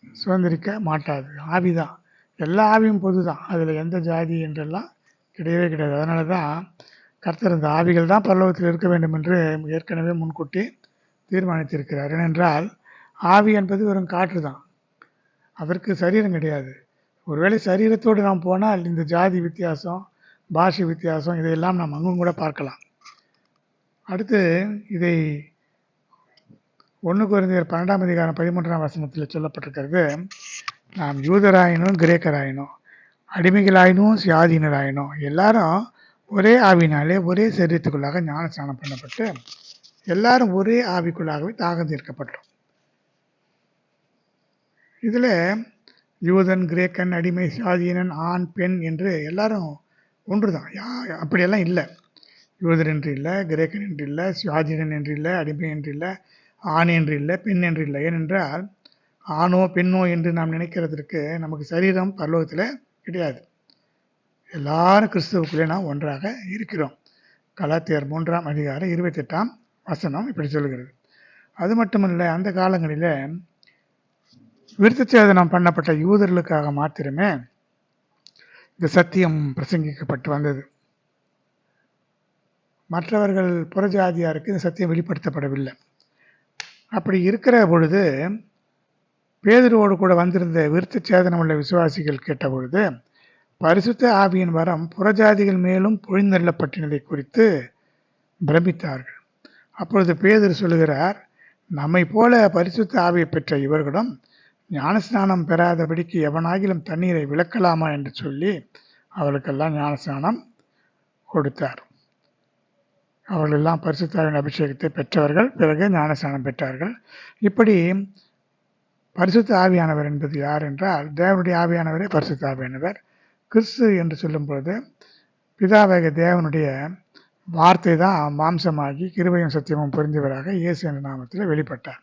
சுதந்திரிக்க மாட்டாது. ஆவிதான், எல்லா ஆவியும் பொது தான், அதில் எந்த ஜாதி என்றெல்லாம் கிடையவே கிடையாது. அதனால தான் கர்த்தர் இந்த ஆவிகள் தான் பரலோகத்தில் இருக்க வேண்டும் என்று ஏற்கனவே முன்கூட்டி தீர்மானித்திருக்கிறார். ஏனென்றால் ஆவி என்பது வெறும் காற்று தான், அதற்கு சரீரம் கிடையாது. ஒருவேளை சரீரத்தோடு நாம் போனால் இந்த ஜாதி வித்தியாசம், பாஷை வித்தியாசம், இதையெல்லாம் நாம் அங்கும் கூட பார்க்கலாம். அடுத்து இதை 1 கொரிந்தியர் 12ஆம் அதிகாரம் 13ஆம் வசனத்தில் சொல்லப்பட்டிருக்கிறது, நாம் யூதராயினும் கிரேக்கராயினும் அடிமைகளாயினும் சுயாதீனராயினும் எல்லாரும் ஒரே ஆவினாலே ஒரே சரீரத்துக்குள்ளாக ஞானஸ்நானம் பண்ணப்பட்டு எல்லாரும் ஒரே ஆவிக்குள்ளாகவே தாகம் தீர்க்கப்பட்டோம். இதில் யூதன், கிரேக்கன், அடிமை, சுயாதீனன், ஆண், பெண் என்று எல்லாரும் ஒன்று தான். அப்படியெல்லாம் இல்லை. யூதர் என்று இல்லை, கிரேக்கன் என்று இல்லை, சுயாதீனன் என்று இல்லை, அடிமை என்று இல்லை, ஆண் என்று இல்லை, பெண் என்று இல்லை. ஏனென்றால் ஆணோ பெண்ணோ என்று நாம் நினைக்கிறதுக்கு நமக்கு சரீரம் பரலோகத்தில் கிடையாது. எல்லாரும் கிறிஸ்துவுக்குள்ளே நாம் ஒன்றாக இருக்கிறோம். கலாத்தியர் 3ஆம் அதிகாரம் 28ஆம் வசனம் இப்படி சொல்கிறது. அது மட்டுமல்ல, அந்த காலங்களில் விருத்தச்சேதனம் பண்ணப்பட்ட யூதர்களுக்காக மாத்திரமே இந்த சத்தியம் பிரசங்கிக்கப்பட்டு வந்தது. மற்றவர்கள் புறஜாதியாருக்கு இந்த சத்தியம் வெளிப்படுத்தப்படவில்லை. அப்படி இருக்கிற பொழுது பேதுருவோடு கூட வந்திருந்த விருத்தச்சேதனம் உள்ள விசுவாசிகள் கேட்ட பொழுது பரிசுத்த ஆவியின் வரம் புறஜாதிகள் மேலும் பொழிந்தள்ளப்பட்டினதை குறித்து பிரமித்தார்கள். அப்பொழுது பேதுரு சொல்லுகிறார், நம்மை போல பரிசுத்த ஆவியை பெற்ற இவர்களும் ஞானஸ்நானம் பெறாதபடிக்கு எவனாகிலும் தண்ணீரை விளக்கலாமா என்று சொல்லி அவர்களுக்கெல்லாம் ஞானஸ்நானம் கொடுத்தார். அவர்களெல்லாம் பரிசுத்த ஆவியின் அபிஷேகத்தை பெற்றவர்கள், பிறகு ஞானஸ்நானம் பெற்றார்கள். இப்படி பரிசுத்த ஆவியானவர் என்பது யார் என்றால், தேவனுடைய ஆவியானவரே பரிசுத்த ஆவியானவர். கிறிஸ்து என்று சொல்லும் பொழுது பிதாவாகிய தேவனுடைய வார்த்தை தான் மாம்சமாகி கிருபையும் சத்தியமும் புரிந்தவராக இயேசு என்ற நாமத்தில் வெளிப்பட்டார்.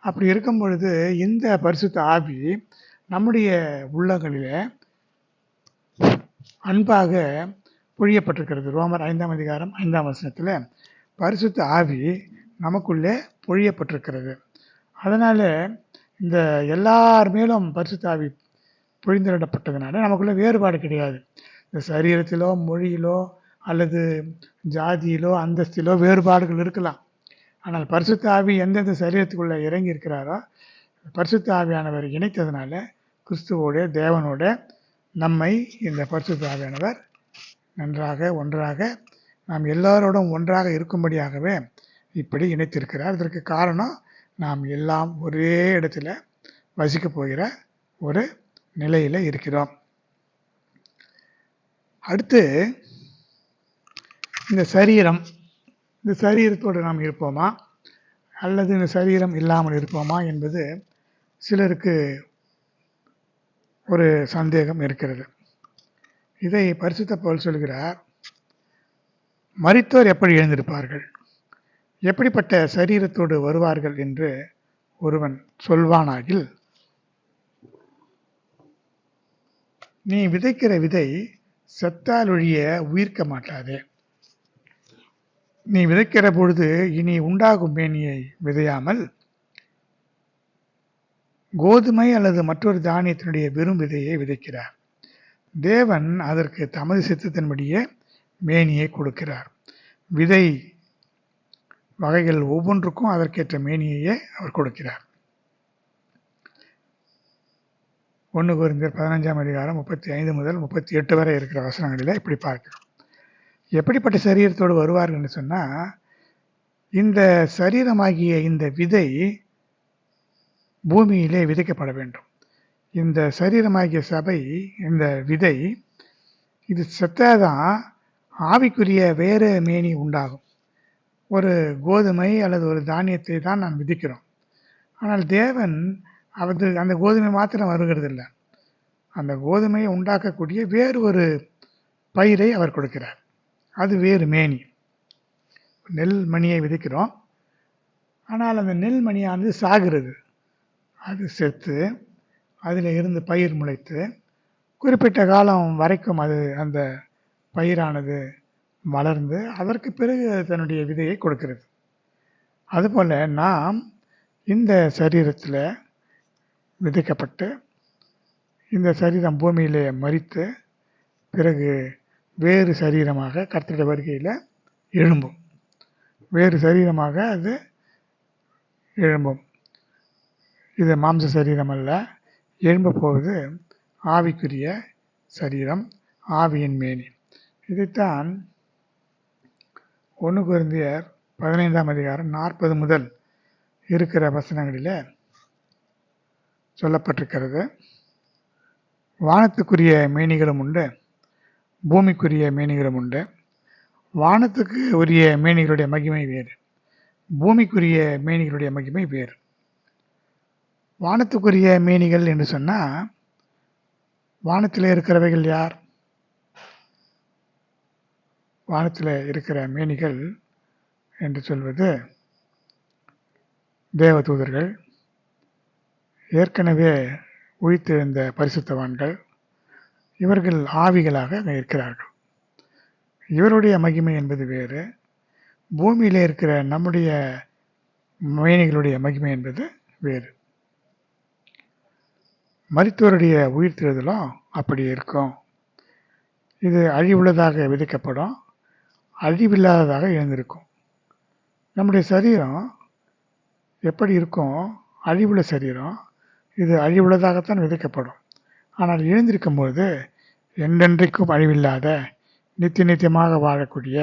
அப்படி இருக்கும் பொழுது இந்த பரிசுத்த ஆவி நம்முடைய உள்ளங்களிலே அன்பாக பொழியப்பட்டிருக்கிறது. ரோமர் 5ஆம் அதிகாரம் 5ஆம் வசனத்தில் பரிசுத்த ஆவி நமக்குள்ளே பொழியப்பட்டிருக்கிறது. அதனால் இந்த எல்லார் மேலும் பரிசுத்த ஆவி பொழிந்திடப்பட்டதுனால நமக்குள்ள வேறுபாடு கிடையாது. இந்த சரீரத்திலோ மொழியிலோ அல்லது ஜாதியிலோ அந்தஸ்திலோ வேறுபாடுகள் இருக்கலாம். ஆனால் பரிசுத்த ஆவி எந்தெந்த சரீரத்துக்குள்ளே இறங்கி இருக்கிறாரோ பரிசுத்த ஆவியானவர் இணைத்ததுனால கிறிஸ்துவோட தேவனோட நம்மை இந்த பரிசுத்த ஆவியானவர் நன்றாக ஒன்றாக நாம் எல்லாரோடும் ஒன்றாக இருக்கும்படியாகவே இப்படி இணைத்திருக்கிறார். இதற்கு காரணம் நாம் எல்லாம் ஒரே இடத்துல வசிக்க போகிற ஒரு நிலையில் இருக்கிறோம். அடுத்து இந்த சரீரத்தோடு நாம் இருப்போமா அல்லது இந்த சரீரம் இல்லாமல் இருப்போமா என்பது சிலருக்கு ஒரு சந்தேகம் இருக்கிறது. இதை பரிசுத்த பவுல் சொல்கிறார், மரித்தோர் எப்படி எழுந்திருப்பார்கள், எப்படிப்பட்ட சரீரத்தோடு வருவார்கள் என்று ஒருவன் சொல்வானாகில், நீ விதைக்கிற விதை செத்தால் ஒழிய உயிர்க்க மாட்டாதே. நீ விதைக்கிற பொழுது இனி உண்டாகும் மேனியை விதையாமல் கோதுமை அல்லது மற்றொரு தானியத்தினுடைய வெறும் விதையை விதைக்கிறார். தேவன் அதற்கு தமது சித்தத்தின்படியே மேனியை கொடுக்கிறார். விதை வகைகள் ஒவ்வொன்றுக்கும் அதற்கேற்ற மேனியையே அவர் கொடுக்கிறார். 1 கொரிந்தியர் 15ஆம் அதிகாரம் 35 முதல் 38 வரை இருக்கிற வசனங்களில் இப்படி பார்க்கிறோம். எப்படிப்பட்ட சரீரத்தோடு வருவார்கள் என்று சொன்னால், இந்த சரீரமாகிய இந்த விதை பூமியிலே விதைக்கப்பட வேண்டும். இந்த சரீரமாகிய சபை, இந்த விதை, இது செத்தாதான் ஆவிக்குரிய வேறு மேனி உண்டாகும். ஒரு கோதுமை அல்லது ஒரு தானியத்தை தான் நாம் விதிக்கிறோம். ஆனால் தேவன் அந்த கோதுமை மாத்திரம் வருகிறது இல்லை, அந்த கோதுமையை உண்டாக்கக்கூடிய வேறு ஒரு பயிரை அவர் கொடுக்கிறார். அது வேறு மேனி. நெல் மணியை விதைக்கிறோம், ஆனால் அந்த நெல் மணியானது சாகிறது. அது செத்து அதில் இருந்து பயிர் முளைத்து குறிப்பிட்ட காலம் வரைக்கும் அது அந்த பயிரானது வளர்ந்து அதற்கு பிறகு தன்னுடைய விதையை கொடுக்கிறது. அதுபோல் நாம் இந்த சரீரத்தில் விதைக்கப்பட்டு இந்த சரீரம் பூமியிலே மரித்து பிறகு வேறு சரீரமாக கர்த்தருடைய வருகையில் எழும்பும். வேறு சரீரமாக அது எழும்பும். இது மாம்ச சரீரம் அல்ல. எழும்ப போவது ஆவிக்குரிய சரீரம், ஆவியின் மேனி. இதைத்தான் 1 கொரிந்தியர் 15ஆம் அதிகாரம் 40 முதல் இருக்கிற வசனங்களில் சொல்லப்பட்டிருக்கிறது. வானத்துக்குரிய மேனிகளும் உண்டு, பூமிக்குரிய மேனிகளும் உண்டு. வானத்துக்கு உரிய மேனிகளுடைய மகிமை வேறு, பூமிக்குரிய மேனிகளுடைய மகிமை வேறு. வானத்துக்குரிய மேனிகள் என்று சொன்னால் வானத்தில் இருக்கிறவைகள் யார்? வானத்தில் இருக்கிற மேனிகள் என்று சொல்வது தேவதூதர்கள், ஏற்கனவே உயிர்த்தெழுந்த பரிசுத்தவான்கள், இவர்கள் ஆவிகளாக அங்கே இருக்கிறார்கள். இவருடைய மகிமை என்பது வேறு. பூமியில் இருக்கிற நம்முடைய மேனிகளுடைய மகிமை என்பது வேறு. மரித்தோருடைய உயிர்த்தெழுதலும் அப்படி இருக்கும். இது அழிவுள்ளதாக விதைக்கப்படும், அழிவில்லாததாக எழுந்திருக்கும். நம்முடைய சரீரம் எப்படி இருக்கும்? அழிவுள்ள சரீரம். இது அழிவுள்ளதாகத்தான் விதைக்கப்படும். ஆனால் எழுந்திருக்கும் போது என்றென்றைக்கும் அழிவில்லாத நித்தியமாக வாழக்கூடிய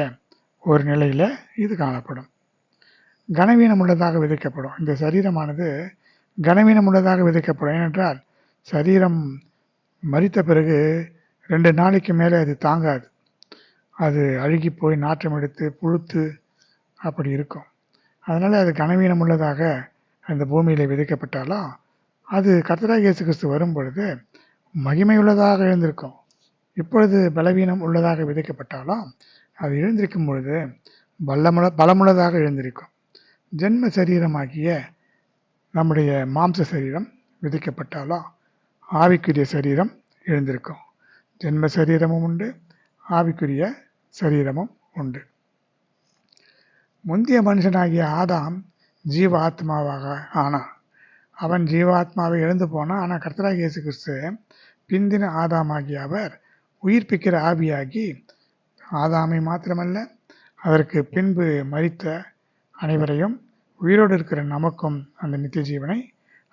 ஒரு நிலையில் இது காணப்படும். கனவீனம் உள்ளதாக விதைக்கப்படும். இந்த சரீரமானது கனவீனம் உள்ளதாக விதைக்கப்படும். ஏனென்றால் சரீரம் மரித்த பிறகு 2 நாளைக்கு மேலே அது தாங்காது. அது அழுகி போய் நாற்றம் எடுத்து புழுத்து அப்படி இருக்கும். அதனால் அது கனவீனம் உள்ளதாக அந்த பூமியில் விதைக்கப்பட்டாலும் அது கர்த்தராகிய இயேசு கிறிஸ்து வரும் பொழுது மகிமை உள்ளதாக எழுந்திருக்கும். இப்பொழுது பலவீனம் உள்ளதாக விதைக்கப்பட்டாலும் அது எழுந்திருக்கும் பொழுது பலமுள்ளதாக எழுந்திருக்கும். ஜென்ம சரீரமாகிய நம்முடைய மாம்ச சரீரம் விதைக்கப்பட்டாலும் ஆவிக்குரிய சரீரம் எழுந்திருக்கும். ஜென்ம சரீரமும் உண்டு, ஆவிக்குரிய சரீரமும் உண்டு. முந்தைய மனுஷனாகிய ஆதாம் ஜீவ ஆத்மாவாக ஆனான். அவன் ஜீவாத்மாவை எழுந்து போனான். ஆனால் கர்த்தராகிய இயேசு கிறிஸ்து பிந்தின ஆதாமாகிய அவர் உயிர்ப்பிக்கிற ஆவியாகி ஆதாமை மாத்திரமல்ல, அதற்கு பின்பு மரித்த அனைவரையும் உயிரோடு இருக்கிற நமக்கும் அந்த நித்திய ஜீவனை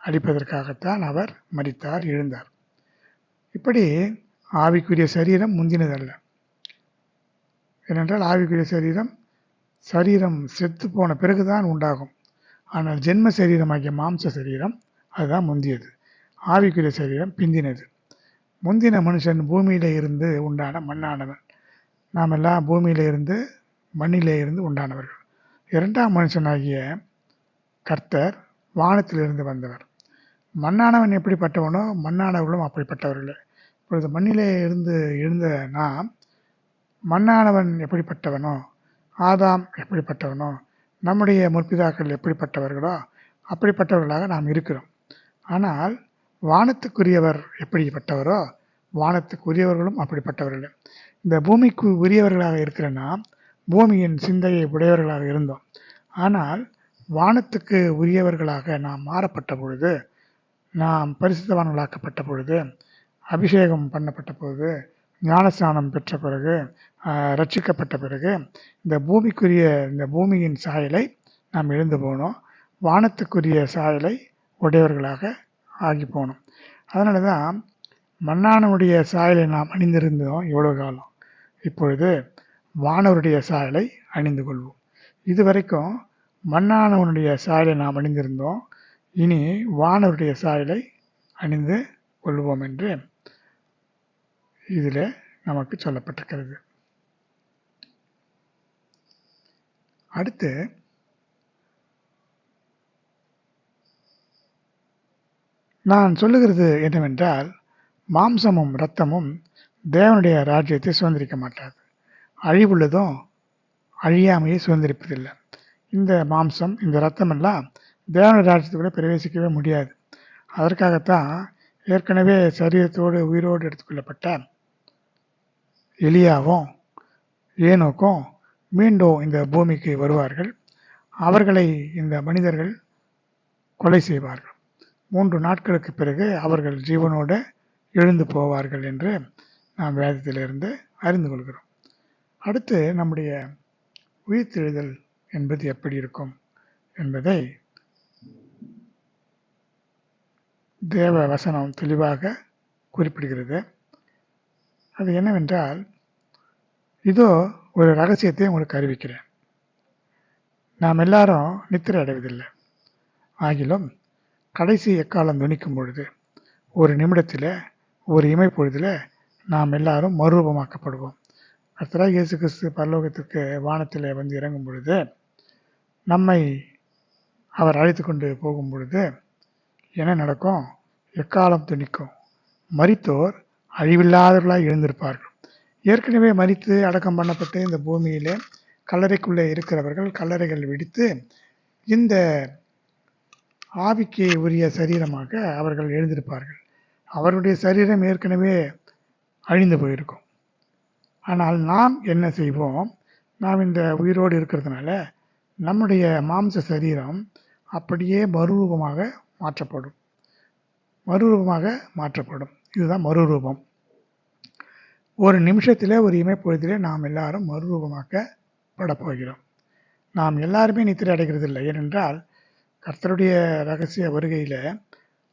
அளிப்பதற்காகத்தான் அவர் மரித்தார், எழுந்தார். இப்படி ஆவிக்குரிய சரீரம் முந்தினதல்ல. ஏனென்றால் ஆவிக்குரிய சரீரம் செத்து போன பிறகுதான் உண்டாகும். ஆனால் ஜென்ம சரீரமாகிய மாம்ச சரீரம் அதுதான் முந்தியது. ஆவிக்குரிய சரீரம் பிந்தினது. முந்தின மனுஷன் பூமியிலே இருந்து உண்டான மண்ணானவன். நாம் எல்லாம் பூமியிலே இருந்து மண்ணிலே இருந்து உண்டானவர்கள். 2ஆம் மனுஷனாகிய கர்த்தர் வானத்திலிருந்து வந்தவர். மண்ணானவன் எப்படிப்பட்டவனோ மண்ணானவர்களும் அப்படிப்பட்டவர்களே. இப்பொழுது மண்ணிலே இருந்து எழுந்த நாம் மண்ணானவன் எப்படிப்பட்டவனோ, ஆதாம் எப்படிப்பட்டவனோ, நம்முடைய முற்பிதாக்கள் எப்படிப்பட்டவர்களோ அப்படிப்பட்டவர்களாக நாம் இருக்கிறோம். ஆனால் வானத்துக்குரியவர் எப்படிப்பட்டவரோ வானத்துக்குரியவர்களும் அப்படிப்பட்டவர்கள். இந்த பூமிக்கு உரியவர்களாக இருக்கிற நாம் பூமியின் சிந்தையை உடையவர்களாக இருந்தோம். ஆனால் வானத்துக்கு உரியவர்களாக நாம் மாறப்பட்ட பொழுது, நாம் பரிசுத்தவான்களாக்கப்பட்ட பொழுது, அபிஷேகம் பண்ணப்பட்ட பொழுது, ஞானஸ்நானம் பெற்ற பிறகு, ரட்சிக்கப்பட்ட பிறகு இந்த பூமியின் சாயலை நாம் எழுந்து போனோம். வானத்துக்குரிய சாயலை உடையவர்களாக ஆகி போனோம். அதனால தான் மண்ணானவருடைய சாயலை நாம் அணிந்திருந்தோம் இவ்வளவு காலம். இப்பொழுது வானவருடைய சாயலை அணிந்து கொள்வோம். இதுவரைக்கும் மண்ணானவனுடைய சாயலை நாம் அணிந்திருந்தோம். இனி வானவருடைய சாயலை அணிந்து கொள்வோம் என்று இதில் நமக்கு சொல்லப்பட்டிருக்கிறது. அடுத்து நான் சொல்லுகிறது என்னவென்றால், மாம்சமும் இரத்தமும் தேவனுடைய ராஜ்யத்தை சுதந்திரிக்க மாட்டாது. அழிவுள்ளதும் அழியாமையை சுதந்திரிப்பதில்லை. இந்த மாம்சம், இந்த இரத்தம் எல்லாம் தேவனுடைய ராஜ்யத்துக்குள்ளே பிரவேசிக்கவே முடியாது. அதற்காகத்தான் ஏற்கனவே சரீரத்தோடு உயிரோடு எடுத்துக்கொள்ளப்பட்ட எலியாவும் ஏனோக்கும் மீண்டும் இந்த பூமிக்கு வருவார்கள். அவர்களை இந்த மனிதர்கள் கொலை செய்வார்கள். 3 நாட்களுக்கு பிறகு அவர்கள் ஜீவனோடு எழுந்து போவார்கள் என்று நாம் வேதத்திலிருந்து அறிந்து கொள்கிறோம். அடுத்து நம்முடைய உயிர்த்தெழுதல் என்பது எப்படி இருக்கும் என்பதை தேவ வசனம் தெளிவாக குறிப்பிடுகிறது. அது என்னவென்றால், இதோ ஒரு ரகசியத்தை உங்களுக்கு அறிவிக்கிறேன். நாம் எல்லாரும் நித்திரை அடைவதில்லை. ஆகிலும் கடைசி எக்காலம் துணிக்கும் பொழுது ஒரு நிமிடத்தில், ஒரு இமைப்பொழுதில் நாம் எல்லாரும் மறுரூபமாக்கப்படுவோம். கர்த்தராகிய இயேசு கிறிஸ்து பரலோகத்திற்கு வானத்தில் வந்து இறங்கும் பொழுது, நம்மை அவர் அழைத்து கொண்டு போகும் பொழுது என்ன நடக்கும்? எக்காலம் துணிக்கும். மரித்தோர் அழிவில்லாதவர்களாய் எழுந்திருப்பார்கள். ஏற்கனவே மரித்து அடக்கம் பண்ணப்பட்டு இந்த பூமியிலே கல்லறைக்குள்ளே இருக்கிறவர்கள் கல்லறைகள் வெடித்து இந்த ஆவிக்கு உரிய சரீரமாக அவர்கள் எழுந்திருப்பார்கள். அவருடைய சரீரம் ஏற்கனவே அழிந்து போயிருக்கும். ஆனால் நாம் என்ன செய்வோம்? நாம் இந்த உயிரோடு இருக்கிறதுனால நம்முடைய மாம்ச சரீரம் அப்படியே மறுரூபமாக மாற்றப்படும். இதுதான் மறுரூபம். ஒரு நிமிஷத்தில், ஒரு இமைப்பொழுதிலே நாம் எல்லாரும் மறுரூபமாக்கப்பட போகிறோம். நாம் எல்லாருமே நித்திரை அடைகிறது இல்லை. ஏனென்றால் கர்த்தருடைய ரகசிய வருகையில்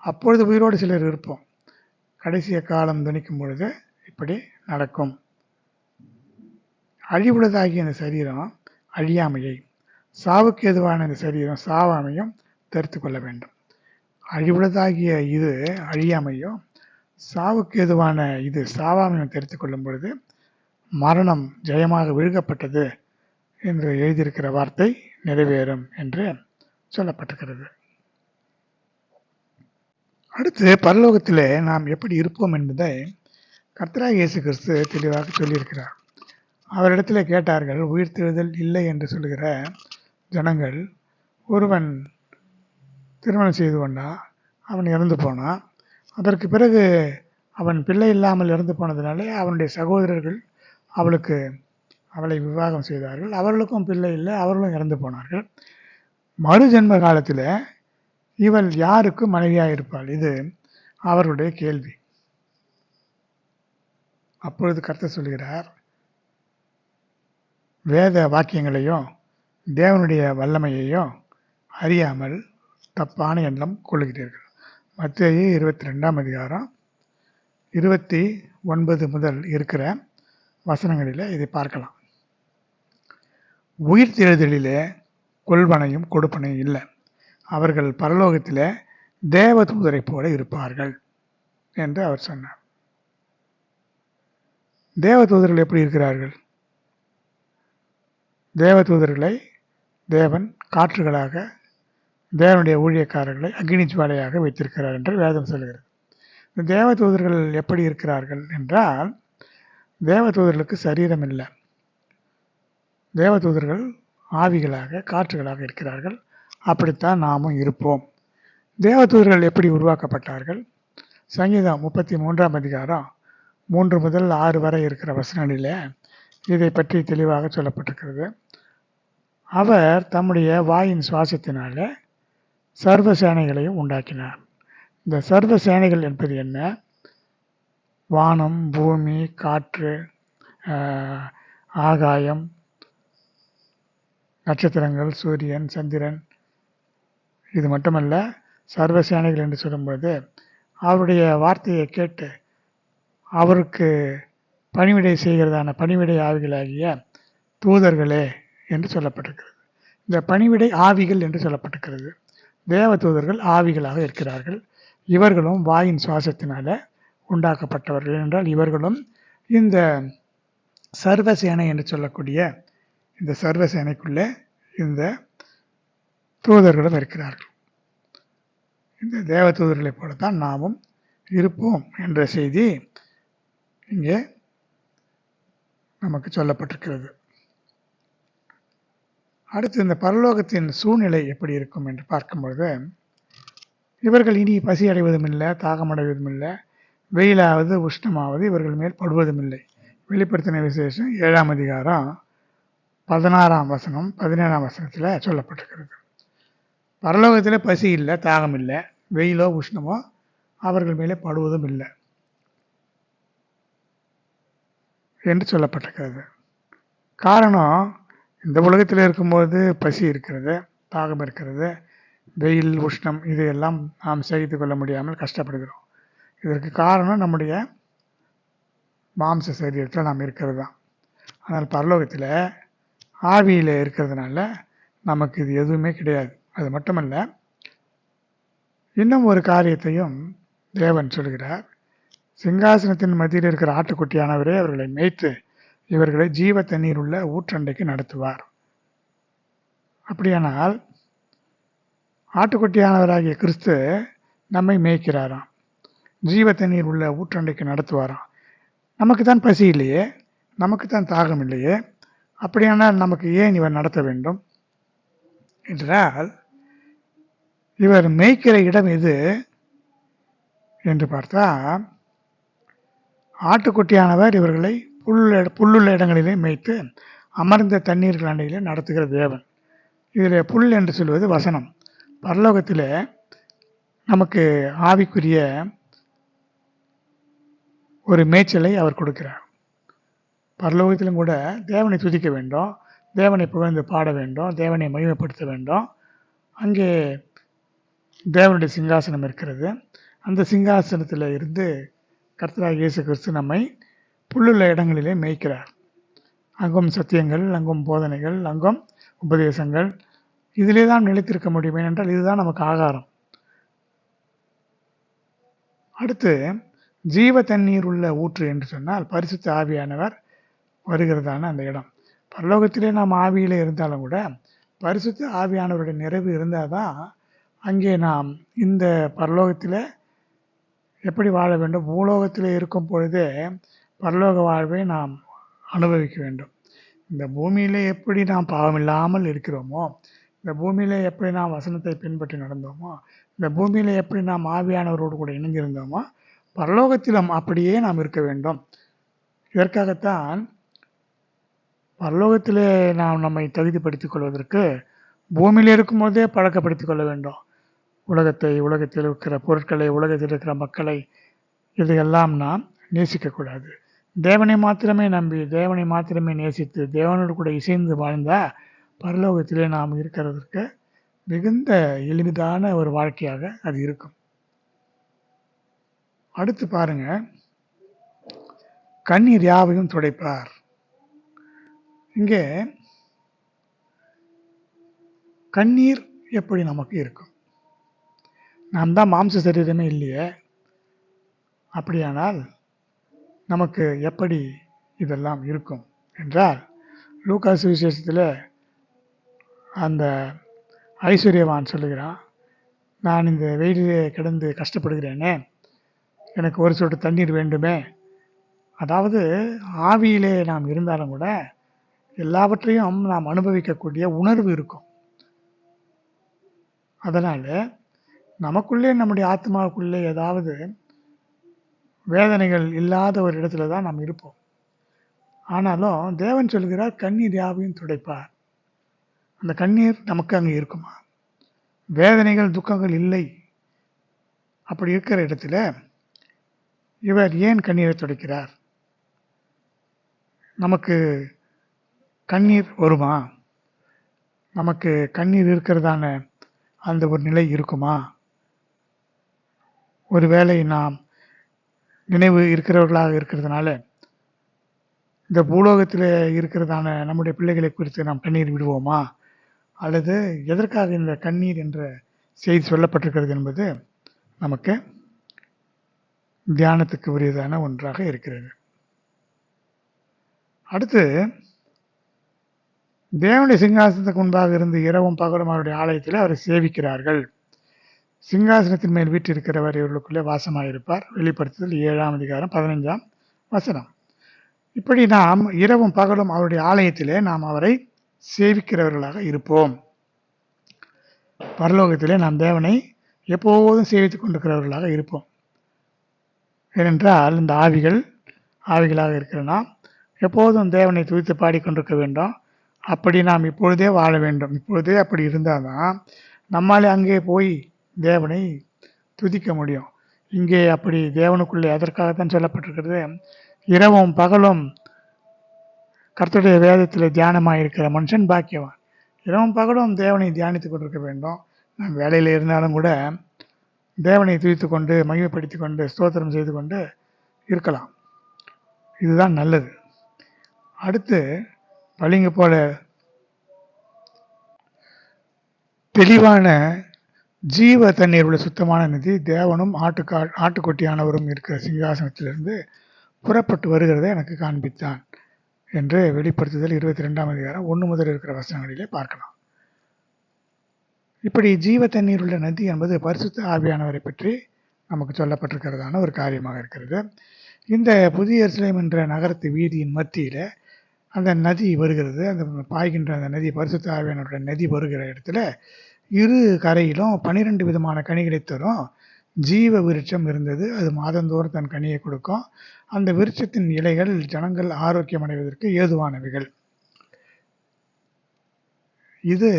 அப்பொழுது உயிரோடு சிலர் இருப்போம். கடைசிய காலம் துணிக்கும் பொழுது இப்படி நடக்கும். அழிவுள்ளதாகிய இந்த சரீரம் அழியாமையை, சாவுக்கு எதுவான இந்த சரீரம் சாவாமையும் தரித்து கொள்ள வேண்டும். அழிவுள்ளதாகிய இது அழியாமையும், சாவுக்கு எதுவான இது சாவாமையும் தரித்து கொள்ளும் பொழுது மரணம் ஜெயமாக விழுகப்பட்டது என்று எழுதியிருக்கிற வார்த்தை நிறைவேறும் என்று சொல்லப்பட்டிருக்கிறது. அடுத்து பரலோகத்திலே நாம் எப்படி இருப்போம் என்பதை கர்த்தராகிய இயேசு கிறிஸ்து தெளிவாக சொல்லியிருக்கிறார். அவரிடத்தில் கேட்டார்கள், உயிர்த்தெழுதல் இல்லை என்று சொல்லுகிற ஜனங்கள், ஒருவன் திருமணம் செய்து கொண்டா, அவன் இறந்து போனான், அதற்கு பிறகு அவன் பிள்ளை இல்லாமல் இறந்து போனதினாலே அவனுடைய சகோதரர்கள் அவளை விவாகம் செய்தார்கள். அவர்களுக்கும் பிள்ளை இல்லை, அவர்களும் இறந்து போனார்கள். மறு ஜென்ம காலத்தில் இவள் யாருக்கு மனைவியாக இருப்பாள்? இது அவர்களுடைய கேள்வி. அப்பொழுது கர்த்தர் சொல்கிறார், வேத வாக்கியங்களையும் தேவனுடைய வல்லமையையும் அறியாமல் தப்பான எண்ணம் கொள்ளுகிறீர்கள். மத்தேயு 22ஆம் அதிகாரம் 29 முதல் இருக்கிற வசனங்களில் இதை பார்க்கலாம். உயிர்த்தெழுதலிலே கொள்வனையும் கொடுப்பனையும் இல்லை. அவர்கள் பரலோகத்தில் தேவதூதரை போல இருப்பார்கள் என்று அவர் சொன்னார். தேவதூதர்கள் எப்படி இருக்கிறார்கள்? தேவதூதர்களை தேவன் காற்றுகளாக, தேவனுடைய ஊழியக்காரர்களை அக்னி ஜுவாலையாக வைத்திருக்கிறார் என்று வேதம் சொல்கிறது. இந்த தேவதூதர்கள் எப்படி இருக்கிறார்கள் என்றால், தேவதூதர்களுக்கு சரீரம் இல்லை. தேவதூதர்கள் ஆவிகளாக, காற்றுகளாக இருக்கிறார்கள். அப்படித்தான் நாமும் இருப்போம். தேவதூதர்கள் எப்படி உருவாக்கப்பட்டார்கள்? சங்கீதம் 33ஆம் அதிகாரம் 3 முதல் 6 வரை இருக்கிற வசனங்களில் இதை பற்றி தெளிவாக சொல்லப்பட்டிருக்கிறது. அவர் தம்முடைய வாயின் சுவாசத்தினால சர்வ சேனைகளையும் உண்டாக்கினார். இந்த சர்வ சேனைகள் என்பது என்ன? வானம், பூமி, காற்று, ஆகாயம், நட்சத்திரங்கள், சூரியன், சந்திரன். இது மட்டுமல்ல, சர்வ சேனைகள் என்று சொல்லும்போது அவருடைய வார்த்தையை கேட்டு அவருக்கு பணிவிடை செய்கிறதான பணிவிடை ஆவிகளாகிய தூதர்களே என்று சொல்லப்பட்டிருக்கிறது. இந்த பணிவிடை ஆவிகள் என்று சொல்லப்பட்டிருக்கிறது. தேவ தூதர்கள் ஆவிகளாக இருக்கிறார்கள். இவர்களும் வாயின் சுவாசத்தினால உண்டாக்கப்பட்டவர்கள் என்றால் இவர்களும் இந்த சர்வசேனை என்று சொல்லக்கூடிய இந்த சர்வசேனைக்குள்ளே இந்த தூதர்களும் இருக்கிறார்கள். இந்த தேவ தூதர்களைப் போலத்தான் நாமும் இருப்போம் என்ற செய்தி இங்கே நமக்கு சொல்லப்பட்டிருக்கிறது. அடுத்து இந்த பரலோகத்தின் சூழ்நிலை எப்படி இருக்கும் என்று பார்க்கும்பொழுது, இவர்கள் இனி பசி அடைவதும் இல்லை, தாகம் அடைவதும் இல்லை, வெயிலாவது உஷ்ணமாவது இவர்கள் மேல் படுவதும் இல்லை. வெளிப்படுத்தின விசேஷம் 7ஆம் அதிகாரம் 16ஆம் வசனம் 17ஆம் வசனத்தில் சொல்லப்பட்டிருக்கிறது. பரலோகத்தில் பசி இல்லை, தாகம் இல்லை, வெயிலோ உஷ்ணமோ அவர்கள் மேலே படுவதும் இல்லை என்று சொல்லப்பட்டிருக்கிறது. காரணம், இந்த உலகத்தில் இருக்கும்போது பசி இருக்கிறது, தாகம் இருக்கிறது, வெயில் உஷ்ணம் இதையெல்லாம் நாம் சகித்து கொள்ள முடியாமல் கஷ்டப்படுகிறோம். இதற்கு காரணம் நம்முடைய மாம்ச சரீரத்தில் நாம் இருக்கிறது தான். ஆனால் பரலோகத்தில் ஆவியில் இருக்கிறதுனால நமக்கு இது எதுவுமே கிடையாது. அது மட்டுமல்ல, இன்னும் ஒரு காரியத்தையும் தேவன் சொல்கிறார். சிங்காசனத்தின் மத்தியில் இருக்கிற ஆட்டுக்குட்டியானவரே அவர்களை மேய்த்து இவர்களை ஜீவ தண்ணீர் உள்ள ஊற்றண்டைக்கு நடத்துவார். அப்படியானால் ஆட்டுக்குட்டியானவராகிய கிறிஸ்து நம்மை மேய்க்கிறாராம், ஜீவ தண்ணீர் உள்ள ஊற்றண்டைக்கு நடத்துவாராம். நமக்கு தான் பசி இல்லையே, நமக்கு தான் தாகம் இல்லையே, அப்படியானால் நமக்கு ஏன் இவர் நடத்த வேண்டும் என்றால், இவர் மேய்க்கிற இடம் எது என்று பார்த்தா, ஆட்டுக்குட்டியானவர் இவர்களை புல்லுள்ள இடங்களிலே மேய்த்து அமர்ந்த தண்ணீர்கள் அண்டையிலே நடத்துகிற தேவன். இதில் புல் என்று சொல்வது வசனம். பரலோகத்தில் நமக்கு ஆவிக்குரிய ஒரு மேய்ச்சலை அவர் கொடுக்கிறார். பரலோகத்திலும் கூட தேவனை துதிக்க வேண்டும், தேவனை புகழ்ந்து பாட வேண்டும், தேவனை மகிமைப்படுத்த வேண்டும். அங்கே தேவனுடைய சிங்காசனம் இருக்கிறது. அந்த சிங்காசனத்தில் இருந்து கர்த்தராகிய இயேசு கிறிஸ்து நம்மை புல்லுள்ள இடங்களிலே மேய்க்கிறார். அங்கும் சத்தியங்கள், அங்கும் போதனைகள், அங்கும் உபதேசங்கள், இதிலே தான் நிலைத்திருக்க முடியும். ஏனென்றால் இதுதான் நமக்கு ஆகாரம். அடுத்து ஜீவ தண்ணீர் உள்ள ஊற்று என்று சொன்னால் பரிசுத்த ஆவியானவர் வருகிறதான அந்த இடம். பரலோகத்திலே நாம் ஆவியிலே இருந்தாலும் கூட பரிசுத்த ஆவியானவருடைய நிறைவு இருந்தால் தான் அங்கே நாம் இந்த பரலோகத்தில் எப்படி வாழ வேண்டும், பூலோகத்தில் இருக்கும் பொழுதே பரலோக வாழ்வை நாம் அனுபவிக்க வேண்டும். இந்த பூமியிலே எப்படி நாம் பாவமில்லாமல் இருக்கிறோமோ, இந்த பூமியிலே எப்படி நாம் வசனத்தை பின்பற்றி நடந்தோமோ, இந்த பூமியிலே எப்படி நாம் ஆவியானவரோடு கூட இணைந்திருந்தோமோ, பரலோகத்திலும் அப்படியே நாம் இருக்க வேண்டும். இதற்காகத்தான் பரலோகத்திலே நாம் நம்மை தகுதிப்படுத்திக் கொள்வதற்கு பூமியில் இருக்கும்போதே பழக்கப்படுத்திக் கொள்ள வேண்டும். உலகத்தில் இருக்கிற பொருட்களை, உலகத்தில் இருக்கிற மக்களை, இதையெல்லாம் நாம் நேசிக்கக்கூடாது. தேவனை மாத்திரமே நம்பி, தேவனை மாத்திரமே நேசித்து, தேவனோடு கூட இசைந்து வாழ்ந்தால் பரலோகத்திலே நாம் இருக்கிறதற்கு மிகுந்த எளிதான ஒரு வாழ்க்கையாக அது இருக்கும். அடுத்து பாருங்க, கண்ணீர் யாவையும் துடைப்பார். இங்கே கண்ணீர் எப்படி நமக்கு இருக்கும்? நாம் தான் மாம்ச சரீரமே இல்லையே, அப்படியானால் நமக்கு எப்படி இதெல்லாம் இருக்கும் என்றால், லூக்கா சுவிசேஷத்தில் அந்த ஐஸ்வர்யவான் சொல்லுகிறான், நான் இந்த வெயிலிலே கிடந்து கஷ்டப்படுகிறேனே, எனக்கு ஒரு சொட்டு தண்ணீர் வேண்டுமே. அதாவது ஆவியிலே நாம் இருந்தாலும் கூட எல்லாவற்றையும் நாம் அனுபவிக்கக்கூடிய உணர்வு இருக்கும். அதனால் நமக்குள்ளே, நம்முடைய ஆத்மாவுக்குள்ளே ஏதாவது வேதனைகள் இல்லாத ஒரு இடத்துல தான் நாம் இருப்போம். ஆனாலும் தேவன் சொல்கிறார், கண்ணீர் யாவையும் துடைப்பார். அந்த கண்ணீர் நமக்கு அங்கே இருக்குமா? வேதனைகள், துக்கங்கள் இல்லை. அப்படி இருக்கிற இடத்துல இவர் ஏன் கண்ணீரை துடைக்கிறார்? நமக்கு கண்ணீர் வருமா? நமக்கு கண்ணீர் இருக்கிறதான அந்த ஒரு நிலை இருக்குமா? ஒருவேளை நாம் நினைவு இருக்கிறவர்களாக இருக்கிறதுனால இந்த பூலோகத்தில் இருக்கிறதான நம்முடைய பிள்ளைகளை குறித்து நாம் கண்ணீர் விடுவோமா? அல்லது எதற்காக இந்த கண்ணீர் என்ற செய்தி சொல்லப்பட்டிருக்கிறது என்பது நமக்கு தியானத்துக்கு உரியதான ஒன்றாக இருக்கிறது. அடுத்து, தேவனுடைய சிங்காசனத்துக்கு முன்பாக இருந்து இரவும் பகலும் அவருடைய ஆலயத்தில் அவரை சேவிக்கிறார்கள். சிங்காசனத்தின் மேல் வீற்றிருக்கிறவர் இவர்களுக்குள்ளே வாசமாயிருப்பார். வெளிப்படுத்துதல் 7ஆம் அதிகாரம் 15ஆம் வசனம். இப்படி நாம் இரவும் பகலும் அவருடைய ஆலயத்திலே நாம் அவரை சேவிக்கிறவர்களாக இருப்போம். பரலோகத்திலே நாம் தேவனை எப்போதும் சேவித்துக் கொண்டிருக்கிறவர்களாக இருப்போம். ஏனென்றால் இந்த ஆவிகளாக இருக்கிற நாம் எப்போதும் தேவனை துதித்து பாடிக்கொண்டிருக்க வேண்டும். அப்படி நாம் இப்பொழுதே வாழ வேண்டும். இப்பொழுதே அப்படி இருந்தால் தான் நம்மாலே அங்கே போய் தேவனை துதிக்க முடியும். இங்கே அப்படி தேவனுக்குள்ளே அதற்காகத்தான் சொல்லப்பட்டிருக்கிறது, இரவும் பகலும் கர்த்தருடைய வேதத்தில் தியானமாக இருக்கிற மனுஷன் பாக்கியவான். இரவும் பகலும் தேவனை தியானித்து கொண்டிருக்க வேண்டும். நாம் வேலையில் இருந்தாலும் கூட தேவனை துதித்து கொண்டு, மகிமைப்படுத்தி கொண்டு, ஸ்தோத்திரம் செய்து கொண்டு இருக்கலாம். இதுதான் நல்லது. அடுத்து, பளிங்கு போல தெளிவான ஜீவ தண்ணீர் உள்ள சுத்தமான நதி தேவனும் ஆட்டுக்குட்டியானவரும் இருக்கிற சிங்காசனத்திலிருந்து புறப்பட்டு வருகிறதை எனக்கு காண்பித்தான் என்று வெளிப்படுத்துதல் 22ஆம் அதிகாரம் 1 முதல் இருக்கிற வசனங்களிலே பார்க்கலாம். இப்படி ஜீவ தண்ணீர் உள்ள நதி என்பது பரிசுத்த ஆவியானவரை பற்றி நமக்கு சொல்லப்பட்டிருக்கிறதான ஒரு காரியமாக இருக்கிறது. இந்த புதிய எருசலேம் என்ற நகரத்து வீதியின் மத்தியில அந்த நதி வருகிறது. அந்த பாய்கின்ற அந்த நதி பரிசுத்த ஆவியானவருடைய நதி வருகிற இடத்துல இரு கரையிலும் 12 விதமான கனிகளை தரும் ஜீவ விருட்சம் இருந்தது. அது மாதந்தோறும் தன் கனியை கொடுக்கும். அந்த விருட்சத்தின் இலைகள் ஜனங்கள் ஆரோக்கியம் அடைவதற்கு ஏதுவானவைகள். இது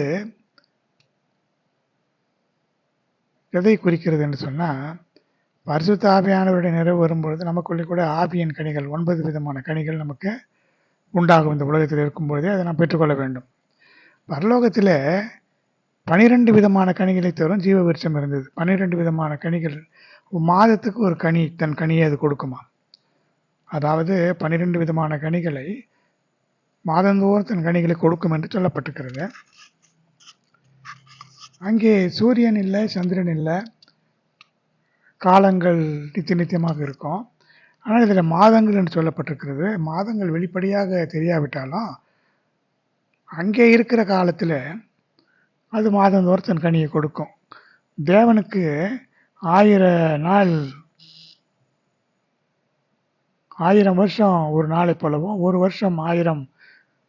எதை குறிக்கிறது என்று சொன்னால், பரிசுத்த ஆவியானவருடைய நிறைவு வரும்பொழுது நமக்குள்ளே கூட ஆவியின் கனிகள் 9 விதமான கனிகள் நமக்கு உண்டாகும். இந்த உலகத்தில் இருக்கும்பொழுதே அதை நாம் பெற்றுக்கொள்ள வேண்டும். பரலோகத்தில் 12 விதமான கனிகளை தரும் ஜீவ விருட்சம் இருந்தது. 12 விதமான கனிகள், மாதத்துக்கு ஒரு கனி தன் கனியை அது கொடுக்குமா. அதாவது 12 விதமான கனிகளை மாதந்தோறும் தன் கனிகளை கொடுக்கும் என்று சொல்லப்பட்டிருக்கிறது. அங்கே சூரியன் இல்லை, சந்திரன் இல்லை, காலங்கள் நித்தியமாக இருக்கும். ஆனால் இதில் மாதங்கள் என்று சொல்லப்பட்டிருக்கிறது. மாதங்கள் வெளிப்படையாக தெரியாவிட்டாலும் அங்கே இருக்கிற காலத்தில் அது மாதந்தோறும் தன் கனியை கொடுக்கும். தேவனுக்கு 1000 நாள் 1000 வருஷம் ஒரு நாளை போலவும், ஒரு வருஷம் 1000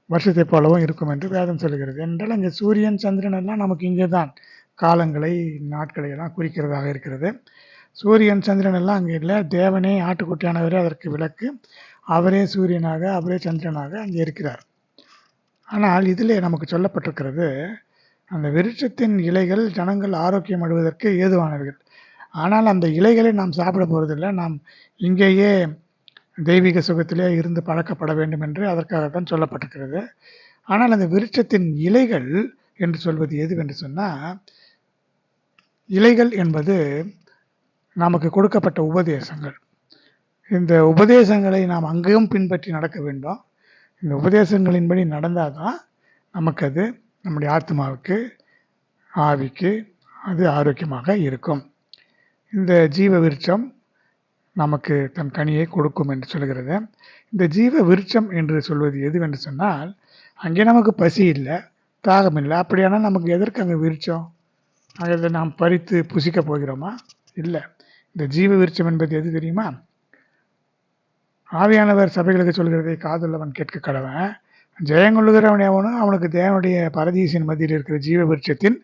வருஷத்தை போலவும் இருக்கும் என்று வேதம் சொல்கிறது. என்றால் அங்கே சூரியன் சந்திரன் எல்லாம் நமக்கு இங்கே தான் காலங்களை நாட்களை எல்லாம் குறிக்கிறதாக இருக்கிறது. சூரியன் சந்திரன் எல்லாம் அங்கே இல்லை. தேவனே ஆட்டுக்குட்டியானவரே அதற்கு விளக்கு. அவரே சூரியனாக அவரே சந்திரனாக அங்கே இருக்கிறார். ஆனால் இதில் நமக்கு சொல்லப்பட்டிருக்கிறது, அந்த விருட்சத்தின் இலைகள் ஜனங்கள் ஆரோக்கியம் அடைவதற்கு ஏதுவானவர்கள். ஆனால் அந்த இலைகளை நாம் சாப்பிட போவதில்லை. நாம் இங்கேயே தெய்வீக சுகத்திலே இருந்து பழக்கப்பட வேண்டும் என்று அதற்காகத்தான் சொல்லப்பட்டிருக்கிறது. ஆனால் அந்த விருட்சத்தின் இலைகள் என்று சொல்வது எதுவென்று சொன்னால், இலைகள் என்பது நமக்கு கொடுக்கப்பட்ட உபதேசங்கள். இந்த உபதேசங்களை நாம் அங்கேயும் பின்பற்றி நடக்க வேண்டும். இந்த உபதேசங்களின்படி நடந்தால் தான் நமக்கு அது நம்முடைய ஆத்மாவுக்கு ஆவிக்கு அது ஆரோக்கியமாக இருக்கும். இந்த ஜீவ விருட்சம் நமக்கு தன் கனியை கொடுக்கும் என்று சொல்கிறது. இந்த ஜீவ விருட்சம் என்று சொல்வது எதுவென்று சொன்னால், அங்கே நமக்கு பசி இல்லை, தாகம் இல்லை. அப்படியானால் நமக்கு எதற்கு அங்கே விருட்சம்? அதை நாம் பறித்து புசிக்க போகிறோமா? இல்லை. இந்த ஜீவ விருட்சம் என்பது எது தெரியுமா? ஆவியானவர் சபைகளுக்கு சொல்கிறதை காதுள்ளவன் கேட்க கடவன். ஜெயங்கொள்ளுகிறவன் எவனும் அவனுக்கு தேவனுடைய பரதீசின் மத்தியில் இருக்கிற ஜீவ விருட்சத்தின்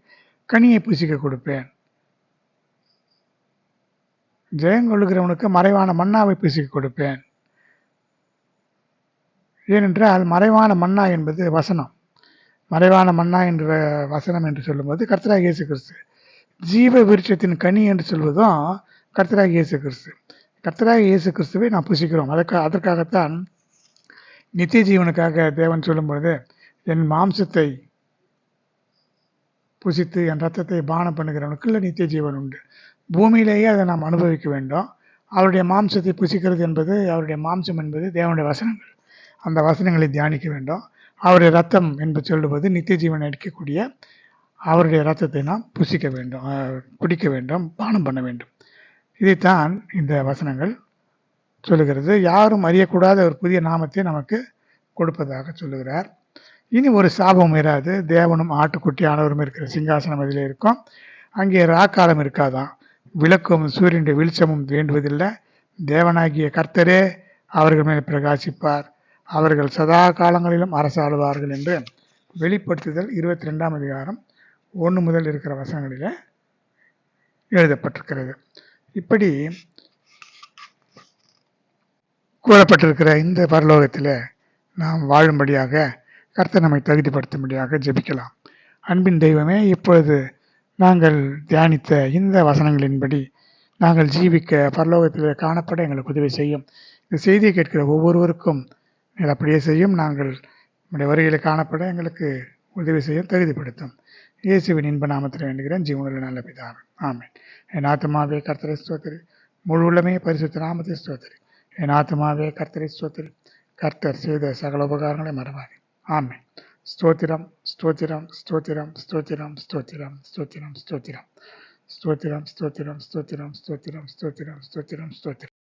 கனியை புசிக்க கொடுப்பேன். ஜெயங்கொள்ளுகிறவனுக்கு மறைவான மன்னாவை புசிக்க கொடுப்பேன். ஏனென்றால் மறைவான மன்னா என்பது வசனம். மறைவான மன்னா என்ற வசனம் என்று சொல்லும்போது கர்த்தராகிய இயேசு கிறிஸ்து. ஜீவ விருட்சத்தின் கனி என்று சொல்வதும் கர்த்தராகிய இயேசு கிறிஸ்து. கர்த்தராகிய இயேசு கிறிஸ்துவை நாம் புசிக்கிறோம். அதற்காகத்தான் நித்திய ஜீவனுக்காக தேவன் சொல்லும் பொழுது, என் மாம்சத்தை புசித்து என் ரத்தத்தை பானம் பண்ணுகிறவனுக்குள்ள நித்திய ஜீவன் உண்டு. பூமியிலேயே அதை நாம் அனுபவிக்க வேண்டும். அவருடைய மாம்சத்தை புசிக்கிறது என்பது, அவருடைய மாம்சம் என்பது தேவனுடைய வசனங்கள். அந்த வசனங்களை தியானிக்க வேண்டும். அவருடைய ரத்தம் என்று சொல்லுவது நித்திய ஜீவனை அடிக்கக்கூடிய அவருடைய ரத்தத்தை நாம் புசிக்க வேண்டும், குடிக்க வேண்டும், பானம் பண்ண வேண்டும். இதைத்தான் இந்த வசனங்கள் சொல்லுகிறது. யாரும் அறியக்கூடாத ஒரு புதிய நாமத்தை நமக்கு கொடுப்பதாக சொல்லுகிறார். இனி ஒரு சாபம் இராது. தேவனும் ஆட்டுக்குட்டியானவரும் இருக்கிற சிங்காசனம் அதில் இருக்கும். அங்கே ராக்காலம் இருக்காதான். விளக்கும் சூரியனுடைய வெளிச்சமும் வேண்டுவதில்லை. தேவனாகிய கர்த்தரே அவர்கள் மேல் பிரகாசிப்பார். அவர்கள் சதா காலங்களிலும் அரசாளுவார்கள் என்று வெளிப்படுத்துதல் 22ஆம் அதிகாரம் 1 முதல் இருக்கிற வசனங்களில் எழுதப்பட்டிருக்கிறது. இப்படி கூறப்பட்டிருக்கிற இந்த பரலோகத்தில் நாம் வாழும்படியாக கர்த்தர் நம்மை தகுதிப்படுத்தும்படியாக ஜெபிக்கலாம். அன்பின் தெய்வமே, இப்பொழுது நாங்கள் தியானித்த இந்த வசனங்களின்படி நாங்கள் ஜீவிக்க பரலோகத்தில் காணப்பட எங்களுக்கு உதவி செய்யும். இந்த செய்தியை கேட்கிற ஒவ்வொருவருக்கும் நீங்கள் அப்படியே செய்யும். நாங்கள் நம்முடைய வருகையில் காணப்பட எங்களுக்கு உதவி செய்யும், தகுதிப்படுத்தும். இயேசுவின் இன்ப நாமத்தில் வேண்டுகிறேன், ஜீவனுள்ள நல்ல பிதாவே, ஆமென். என் ஆத்துமாவே கர்த்தரை ஸ்தோத்திரி, முழு உள்ளமே பரிசுத்த நாமத்தை ஸ்தோத்திரி. என் ஆத்துமாவே கர்த்தரை ஸ்தோத்திரி, கர்த்தர் செய்த சகல உபகாரங்களை மறவாதே, ஆமென். ஸ்தோத்திரம் ஸ்தோத்திரம் ஸ்தோத்திரம் ஸ்தோத்திரம் ஸ்தோத்திரம் ஸ்தோத்திரம் ஸ்தோத்திரம் ஸ்தோத்திரம் ஸ்தோத்திரம் ஸ்தோத்திரம் ஸ்தோத்திரம் ஸ்தோத்திரம் ஸ்தோத்திரம் ஸ்தோத்திரம்